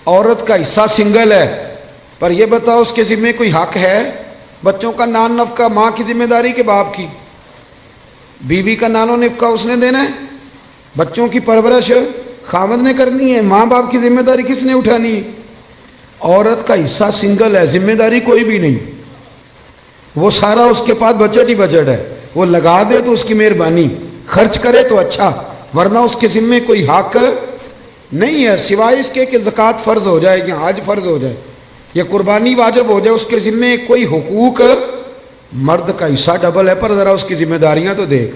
عورت کا حصہ سنگل ہے، پر یہ بتاؤ اس کے ذمہ کوئی حق ہے؟ بچوں کا نان نفقہ ماں کی ذمہ داری کے باپ کی، بیوی کا نان و نفقہ اس نے دینا ہے، بچوں کی پرورش خاوند نے کرنی ہے، ماں باپ کی ذمہ داری کس نے اٹھانی ہے؟ عورت کا حصہ سنگل ہے، ذمہ داری کوئی بھی نہیں، وہ سارا اس کے پاس بجٹ ہی بجٹ ہے، وہ لگا دے تو اس کی مہربانی، خرچ کرے تو اچھا، ورنہ اس کے ذمہ کوئی حق نہیں ہے سوائے اس کے کہ زکوٰۃ فرض ہو جائے یا حج فرض ہو جائے یا قربانی واجب ہو جائے، اس کے ذمے کوئی حقوق، مرد کا حصہ ڈبل ہے، پر ذرا اس کی ذمہ داریاں تو دیکھ۔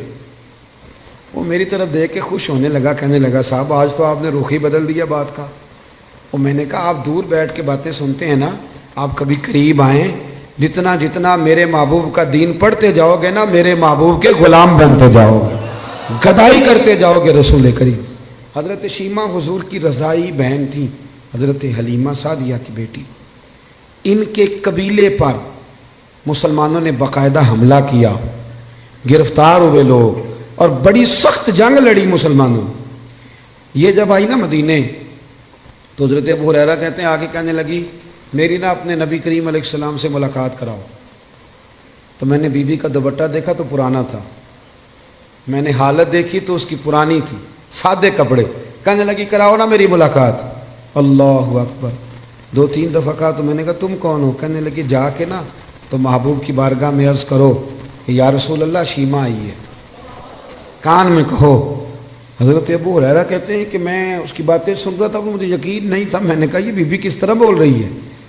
وہ میری طرف دیکھ کے خوش ہونے لگا، کہنے لگا صاحب آج تو آپ نے رخ ہی بدل دیا بات کا۔ اور میں نے کہا آپ دور بیٹھ کے باتیں سنتے ہیں نا، آپ کبھی قریب آئیں، جتنا جتنا میرے محبوب کا دین پڑھتے جاؤ گے نا، میرے محبوب کے غلام بنتے جاؤ گے، گدائی کرتے جاؤ گے رسول کریم۔ حضرت شیمہ حضور کی رضائی بہن تھی، حضرت حلیمہ سعدیہ کی بیٹی۔ ان کے قبیلے پر مسلمانوں نے باقاعدہ حملہ کیا، گرفتار ہوئے لوگ، اور بڑی سخت جنگ لڑی مسلمانوں۔ یہ جب آئی نا مدینے تو حضرت ابو ہریرہ کہتے ہیں آگے کہنے لگی میری نا اپنے نبی کریم علیہ السلام سے ملاقات کراؤ۔ تو میں نے بی بی کا دوپٹہ دیکھا تو پرانا تھا، میں نے حالت دیکھی تو اس کی پرانی تھی، سادے کپڑے۔ کہنے لگی کراؤ نا میری ملاقات۔ اللہ اکبر، 2-3 دفعہ کہا تو میں نے کہا تم کون ہو؟ کہنے لگی جا کے نا تو محبوب کی بارگاہ میں عرض کرو کہ یا رسول اللہ شیمہ آئی ہے، کان میں کہو۔ حضرت ابو ہریرہ کہتے ہیں کہ میں اس کی باتیں سن رہا تھا، مجھے یقین نہیں تھا، میں نے کہا یہ بی بی کس طرح بول رہی ہے؟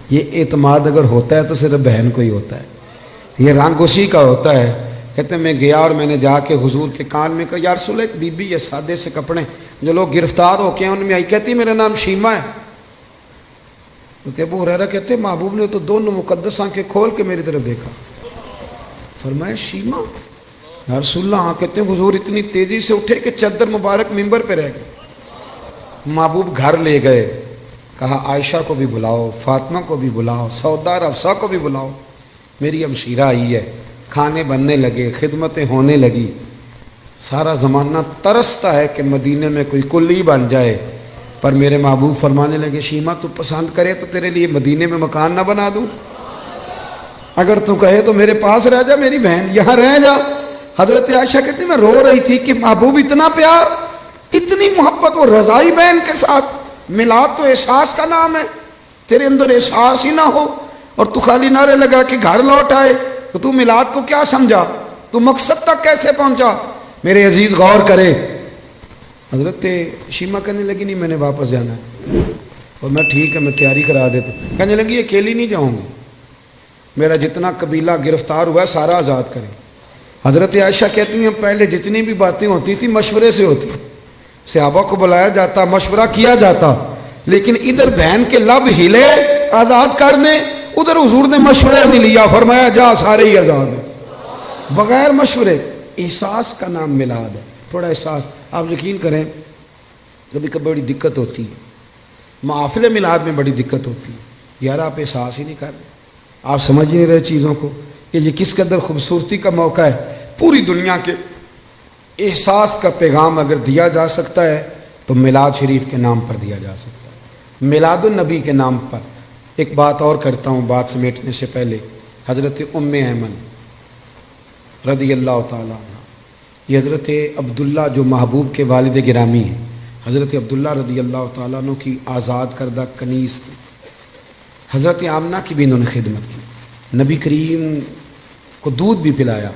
یہ اعتماد اگر ہوتا ہے تو صرف بہن کو ہی ہوتا ہے، یہ رنگ اسی کا ہوتا ہے۔ کہتے ہیں میں گیا اور میں نے جا کے حضور کے کان میں کہا یا رسول اللہ ایک بی بی یہ سادے سے کپڑے جو لوگ گرفتار ہو کے ہیں ان میں آئی، کہتی میرا نام شیمہ ہے۔ حضرت ابو ہریرہ کہتے ہیں محبوب نے تو دونوں مقدس آنکھیں کھول کے میری طرف دیکھا، فرمایا شیمہ؟ یا رسول اللہ ہاں۔ کہتے ہیں حضور اتنی تیزی سے اٹھے کہ چادر مبارک منبر پہ رہ گئے۔ محبوب گھر لے گئے، کہا عائشہ کو بھی بلاؤ، فاطمہ کو بھی بلاؤ، سودا اور حفصہ کو بھی بلاؤ، میری ہمشیرہ آئی ہے۔ کھانے بننے لگے، خدمتیں ہونے لگی۔ سارا زمانہ ترستا ہے کہ مدینے میں کوئی کلی بن جائے، پر میرے محبوب فرمانے لگے شیمہ تو پسند کرے تو تیرے لیے مدینے میں مکان نہ بنا دوں، اگر تو کہے تو میرے پاس رہ جا میری بہن، یہاں رہ جا۔ حضرت عائشہ کہتی میں رو رہی تھی کہ محبوب اتنا پیار، اتنی محبت، وہ رضائی بہن کے ساتھ۔ میلاد تو احساس کا نام ہے، تیرے اندر احساس ہی نہ ہو اور تو خالی نعرے لگا کہ گھر لوٹ آئے، تو تو میلاد کو کیا سمجھا؟ تو مقصد تک کیسے پہنچا؟ میرے عزیز غور کرے۔ حضرت شیمہ کہنے لگی نہیں میں نے واپس جانا ہے، اور میں ٹھیک ہے میں تیاری کرا دیتا ہوں۔ کہنے لگی اکیلی نہیں جاؤں گی، میرا جتنا قبیلہ گرفتار ہوا ہے سارا آزاد کریں۔ حضرت عائشہ کہتی ہیں پہلے جتنی بھی باتیں ہوتی تھی مشورے سے ہوتی، صحابہ کو بلایا جاتا، مشورہ کیا جاتا، لیکن ادھر بہن کے لب ہلے آزاد کرنے، ادھر حضور نے مشورہ نہیں لیا، فرمایا جا سارے ہی آزاد ہیں بغیر مشورے۔ احساس کا نام میلاد ہے، تھوڑا احساس۔ آپ یقین کریں کبھی کبھی بڑی دقت ہوتی ہے، محافل میلاد میں بڑی دقت ہوتی ہے، یار آپ احساس ہی نہیں کر رہے، آپ سمجھ ہی نہیں رہے چیزوں کو کہ یہ کس قدر خوبصورتی کا موقع ہے۔ پوری دنیا کے احساس کا پیغام اگر دیا جا سکتا ہے تو میلاد شریف کے نام پر دیا جا سکتا ہے، میلاد النبی کے نام پر۔ ایک بات اور کرتا ہوں بات سمیٹنے سے پہلے، حضرت ام ایمن رضی اللہ تعالیٰ عنہ، یہ حضرت عبداللہ جو محبوب کے والد گرامی ہیں، حضرت عبداللہ رضی اللہ تعالیٰ عنہ کی آزاد کردہ کنیز تھی۔ حضرت آمنہ کی بھی انہوں نے خدمت کی، نبی کریم کو دودھ بھی پلایا۔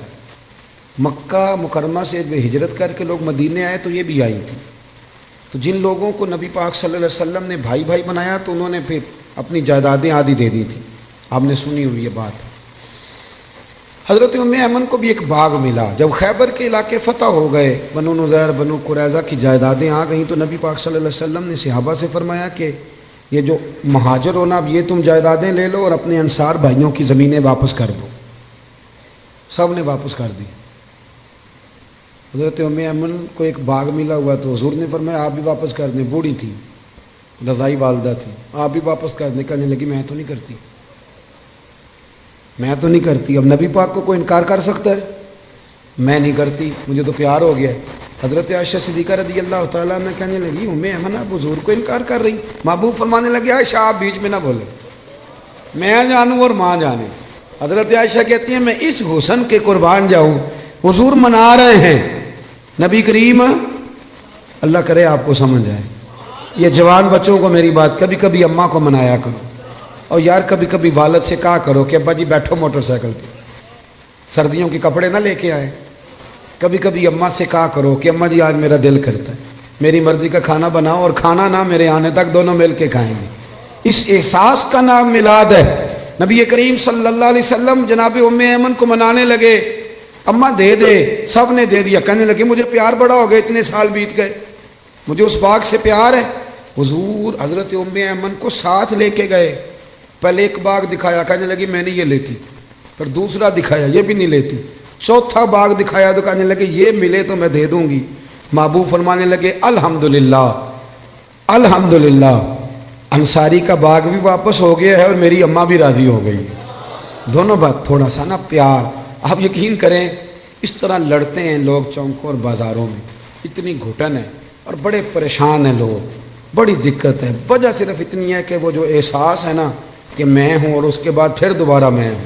مکہ مکرمہ سے ہجرت کر کے لوگ مدینے آئے تو یہ بھی آئی تھی، تو جن لوگوں کو نبی پاک صلی اللہ علیہ وسلم نے بھائی بھائی بنایا تو انہوں نے پھر اپنی جائیدادیں آدھی دے دی تھی، آپ نے سنی ہوئی یہ بات۔ حضرت ام ایمن کو بھی ایک باغ ملا، جب خیبر کے علاقے فتح ہو گئے، بنو نذیر بنو قریظہ کی جائیدادیں آ گئیں، تو نبی پاک صلی اللہ علیہ وسلم نے صحابہ سے فرمایا کہ یہ جو مہاجر ہونا اب یہ تم جائیدادیں لے لو اور اپنے انصار بھائیوں کی زمینیں واپس کر دو۔ سب نے واپس کر دی۔ حضرت ام ایمن کو ایک باغ ملا ہوا تو حضور نے فرمایا آپ بھی واپس کر دیں، بوڑھی تھی، رضائی والدہ تھی، آپ بھی واپس کر دیں۔ کہنے لگی میں تو نہیں کرتی، میں تو نہیں کرتی۔ اب نبی پاک کو کوئی انکار کر سکتا ہے؟ میں نہیں کرتی، مجھے تو پیار ہو گیا ہے۔ حضرت عائشہ صدیقہ رضی اللہ تعالیٰ نے کہنے لگی ام ایمن آپ حضور کو انکار کر رہی؟ محبوب فرمانے لگے عائشہ آپ بیچ میں نہ بولے، میں جانوں اور ماں جانے۔ حضرت عائشہ کہتی ہیں میں اس حسن کے قربان جاؤں، حضور منا رہے ہیں نبی کریم، اللہ کرے آپ کو سمجھ آئے۔ یہ جوان بچوں کو میری بات، کبھی کبھی اماں کو منایا کرو، اور یار کبھی کبھی والد سے کہا کرو کہ ابا جی بیٹھو موٹر سائیکل پہ، سردیوں کے کپڑے نہ لے کے آئے۔ کبھی کبھی اماں سے کہا کرو کہ اماں جی آج میرا دل کرتا ہے، میری مرضی کا کھانا بناؤ اور کھانا نہ میرے آنے تک دونوں مل کے کھائیں گے. اس احساس کا نام میلاد ہے. نبی کریم صلی اللہ علیہ وسلم جناب ام ایمن کو منانے لگے, اماں دے دے, سب نے دے دیا. کہنے لگے مجھے پیار بڑا ہو گیا, اتنے سال بیت گئے, مجھے اس باغ سے پیار ہے. حضور حضرت ام ایمن کو ساتھ لے کے گئے, پہلے ایک باغ دکھایا, کہنے لگی میں نہیں یہ لیتی. پھر دوسرا دکھایا, یہ بھی نہیں لیتی. چوتھا باغ دکھایا تو کہنے لگے یہ ملے تو میں دے دوں گی. محبوب فرمانے لگے الحمدللہ الحمدللہ, انصاری کا باغ بھی واپس ہو گیا ہے اور میری اماں بھی راضی ہو گئی. دونوں بات تھوڑا سا نا پیار. آپ یقین کریں اس طرح لڑتے ہیں لوگ چوکوں اور بازاروں میں, اتنی گھٹن ہے اور بڑے پریشان ہیں لوگ, بڑی دقت ہے. وجہ صرف اتنی ہے کہ وہ جو احساس ہے نا کہ میں ہوں اور اس کے بعد پھر دوبارہ میں ہوں,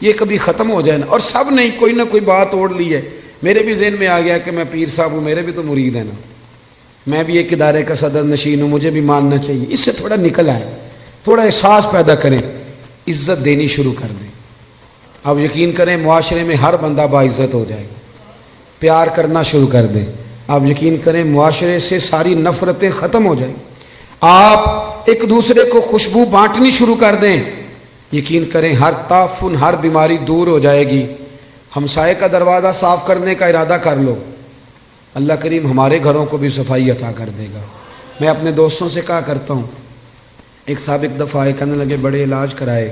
یہ کبھی ختم ہو جائے نا. اور سب نے کوئی نہ کوئی بات اوڑھ لی ہے. میرے بھی ذہن میں آ گیا کہ میں پیر صاحب ہوں, میرے بھی تو مرید ہیں نا, میں بھی ایک ادارے کا صدر نشین ہوں, مجھے بھی ماننا چاہیے. اس سے تھوڑا نکل آئے, تھوڑا احساس پیدا کریں, عزت دینی شروع کر دیں. اب یقین کریں معاشرے میں ہر بندہ باعزت ہو جائے گا. پیار کرنا شروع کر دیں, آپ یقین کریں معاشرے سے ساری نفرتیں ختم ہو جائیں. آپ ایک دوسرے کو خوشبو بانٹنی شروع کر دیں, یقین کریں ہر تعفن ہر بیماری دور ہو جائے گی. ہمسائے کا دروازہ صاف کرنے کا ارادہ کر لو, اللہ کریم ہمارے گھروں کو بھی صفائی عطا کر دے گا. میں اپنے دوستوں سے کہا کرتا ہوں, ایک صاحب ایک دفعہ آئے, کہنے لگے بڑے علاج کرائے,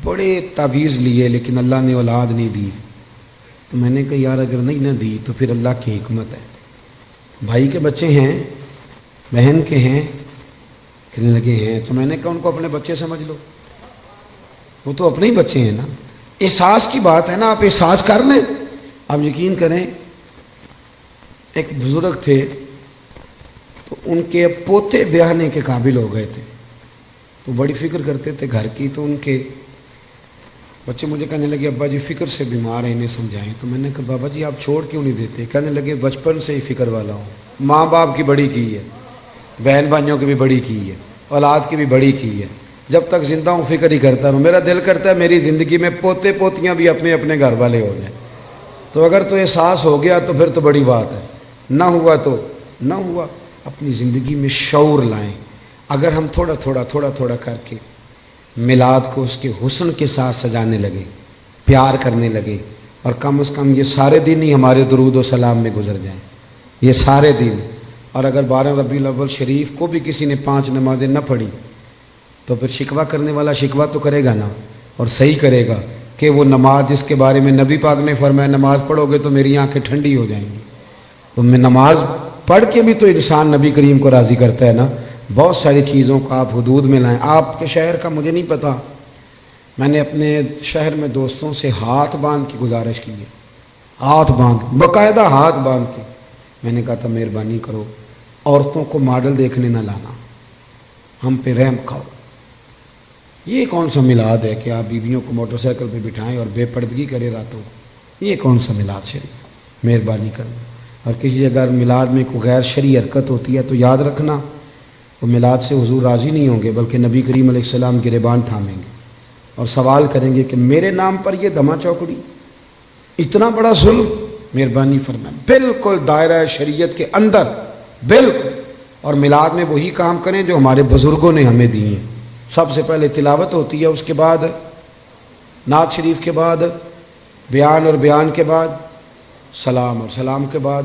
بڑے تعویذ لیے, لیکن اللہ نے اولاد نہیں دی. تو میں نے کہا یار اگر نہیں نہ دی تو پھر اللہ کی حکمت ہے. بھائی کے بچے ہیں, بہن کے ہیں, کہنے لگے ہیں. تو میں نے کہا ان کو اپنے بچے سمجھ لو, وہ تو اپنے ہی بچے ہیں نا. احساس کی بات ہے نا, آپ احساس کر لیں. آپ یقین کریں ایک بزرگ تھے, تو ان کے پوتے بیاہنے کے قابل ہو گئے تھے, تو بڑی فکر کرتے تھے گھر کی. تو ان کے بچے مجھے کہنے لگے ابا جی فکر سے بیمار ہیں, انہیں سمجھائیں. تو میں نے کہا بابا جی آپ چھوڑ کیوں نہیں دیتے؟ کہنے لگے بچپن سے ہی فکر والا ہوں, ماں باپ کی بڑی کی ہے, بہن بھائیوں کی بھی بڑی کی ہے, اولاد کی بھی بڑی کی ہے. جب تک زندہ ہوں فکر ہی کرتا رہوں. میرا دل کرتا ہے میری زندگی میں پوتے پوتیاں بھی اپنے اپنے گھر والے ہو جائیں. تو اگر تو احساس ہو گیا تو پھر تو بڑی بات ہے, نہ ہوا تو نہ ہوا. اپنی زندگی میں شعور لائیں. اگر ہم تھوڑا تھوڑا کر کے میلاد کو اس کے حسن کے ساتھ سجانے لگے, پیار کرنے لگے, اور کم از کم یہ سارے دن ہی ہمارے درود و سلام میں گزر جائیں, یہ سارے دن. اور اگر 12 ربیع الاول شریف کو بھی کسی نے 5 نمازیں نہ پڑھی تو پھر شکوہ کرنے والا شکوہ تو کرے گا نا, اور صحیح کرے گا کہ وہ نماز جس کے بارے میں نبی پاک نے فرمایا نماز پڑھو گے تو میری آنکھیں ٹھنڈی ہو جائیں گی. تو میں نماز پڑھ کے بھی تو انسان نبی کریم کو راضی کرتا ہے نا. بہت ساری چیزوں کو آپ حدود میں لائیں. آپ کے شہر کا مجھے نہیں پتہ, میں نے اپنے شہر میں دوستوں سے ہاتھ باندھ کی گزارش کی ہے, ہاتھ باندھ, باقاعدہ ہاتھ باندھ کے. میں نے کہا تھا مہربانی کرو عورتوں کو ماڈل دیکھنے نہ لانا, ہم پہ رحم کھاؤ. یہ کون سا میلاد ہے کہ آپ بیویوں کو موٹر سائیکل پہ بٹھائیں اور بے پردگی کرے راتوں؟ یہ کون سا میلاد شریف؟ مہربانی کرنا. اور کسی اگر میلاد میں کوئی غیر شرعی حرکت ہوتی ہے تو یاد رکھنا وہ میلاد سے حضور راضی نہیں ہوں گے, بلکہ نبی کریم علیہ السلام گریبان تھامیں گے اور سوال کریں گے کہ میرے نام پر یہ دھما چوکڑی, اتنا بڑا ظلم. مہربانی فرمائیں بالکل دائرہ شریعت کے اندر بالکل. اور میلاد میں وہی کام کریں جو ہمارے بزرگوں نے ہمیں دیے ہیں. سب سے پہلے تلاوت ہوتی ہے, اس کے بعد نعت شریف کے بعد بیان, اور بیان کے بعد سلام, اور سلام کے بعد.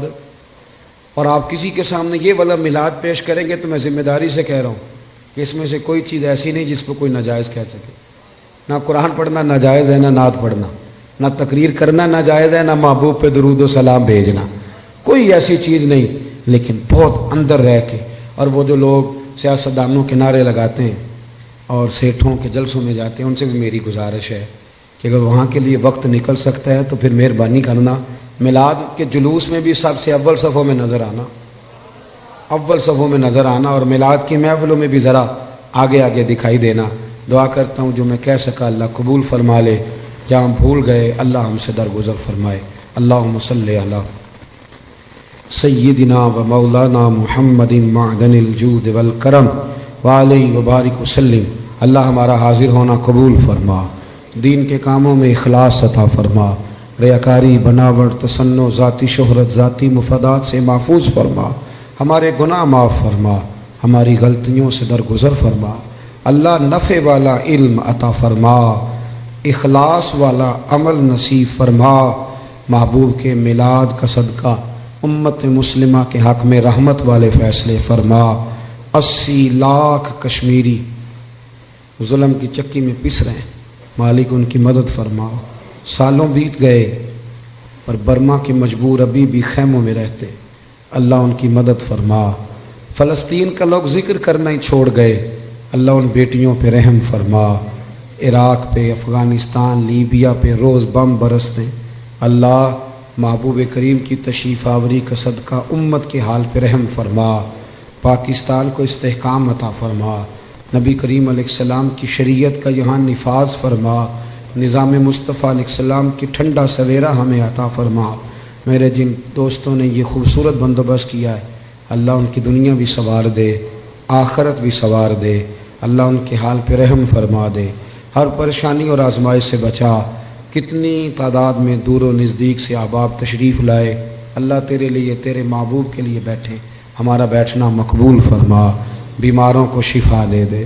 اور آپ کسی کے سامنے یہ والا میلاد پیش کریں گے تو میں ذمہ داری سے کہہ رہا ہوں کہ اس میں سے کوئی چیز ایسی نہیں جس پہ کوئی ناجائز کہہ سکے. نہ قرآن پڑھنا ناجائز ہے, نہ نعت پڑھنا, نہ تقریر کرنا ناجائز ہے, نہ محبوب پہ درود و سلام بھیجنا, کوئی ایسی چیز نہیں. لیکن بہت اندر رہ کے, اور وہ جو لوگ سیاستدانوں کے نعرے لگاتے ہیں اور سیٹھوں کے جلسوں میں جاتے ہیں, ان سے بھی میری گزارش ہے کہ اگر وہاں کے لیے وقت نکل سکتا ہے تو پھر مہربانی کرنا میلاد کے جلوس میں بھی سب سے اول صفوں میں نظر آنا, اول صفوں میں نظر آنا, اور میلاد کی محفلوں میں بھی ذرا آگے آگے دکھائی دینا. دعا کرتا ہوں جو میں کہہ سکا اللہ قبول فرما لے, جہاں ہم بھول گئے اللہ ہم سے درگزر فرمائے. اللہم صلی علی سیدنا و مولانا محمد معدن الجود والکرم وعلیہ وبارک وسلم. اللہ ہمارا حاضر ہونا قبول فرما, دین کے کاموں میں اخلاص عطا فرما, ریاکاری، بناوٹ، تسنع، ذاتی شہرت، ذاتی مفادات سے محفوظ فرما، ہمارے گناہ معاف فرما، ہماری غلطیوں سے درگزر فرما۔ اللہ نفع والا علم عطا فرما، اخلاص والا عمل نصیب فرما، محبوب کے میلاد کا صدقہ امت مسلمہ کے حق میں رحمت والے فیصلے فرما۔ 80 لاکھ کشمیری ظلم کی چکی میں پس رہے ہیں، مالک ان کی مدد فرما۔ سالوں بیت گئے پر برما کے مجبور ابھی بھی خیموں میں رہتے، اللہ ان کی مدد فرما۔ فلسطین کا لوگ ذکر کرنا ہی چھوڑ گئے، اللہ ان بیٹیوں پہ رحم فرما۔ عراق پہ، افغانستان، لیبیا پہ روز بم برستے، اللہ محبوب کریم کی تشریف آوری کا صدقہ امت کے حال پہ رحم فرما۔ پاکستان کو استحکام عطا فرما، نبی کریم علیہ السلام کی شریعت کا یہاں نفاذ فرما، نظام مصطفیٰ علیہ السلام کی ٹھنڈا سویرا ہمیں عطا فرما۔ میرے جن دوستوں نے یہ خوبصورت بندوبست کیا ہے، اللہ ان کی دنیا بھی سنوار دے، آخرت بھی سنوار دے، اللہ ان کے حال پہ رحم فرما دے، ہر پریشانی اور آزمائش سے بچا۔ کتنی تعداد میں دور و نزدیک سے احباب تشریف لائے، اللہ تیرے لیے، تیرے محبوب کے لیے بیٹھے، ہمارا بیٹھنا مقبول فرما۔ بیماروں کو شفا دے دے،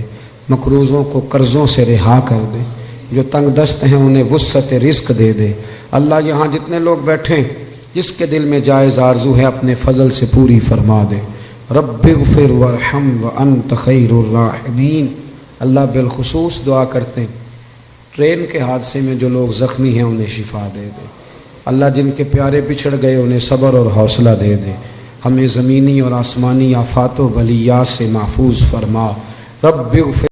مقروضوں کو قرضوں سے رہا کر دے، جو تنگ دست ہیں انہیں وسعت رزق دے دے۔ اللہ یہاں جتنے لوگ بیٹھیں، جس کے دل میں جائز آرزو ہے اپنے فضل سے پوری فرما دے۔ رب اغفر وارحم وانت خیر الراحمین۔ اللہ بالخصوص دعا کرتے ہیں ٹرین کے حادثے میں جو لوگ زخمی ہیں انہیں شفا دے دے، اللہ جن کے پیارے بچھڑ گئے انہیں صبر اور حوصلہ دے دے، ہمیں زمینی اور آسمانی آفات و بلیات سے محفوظ فرما۔ رب اغفر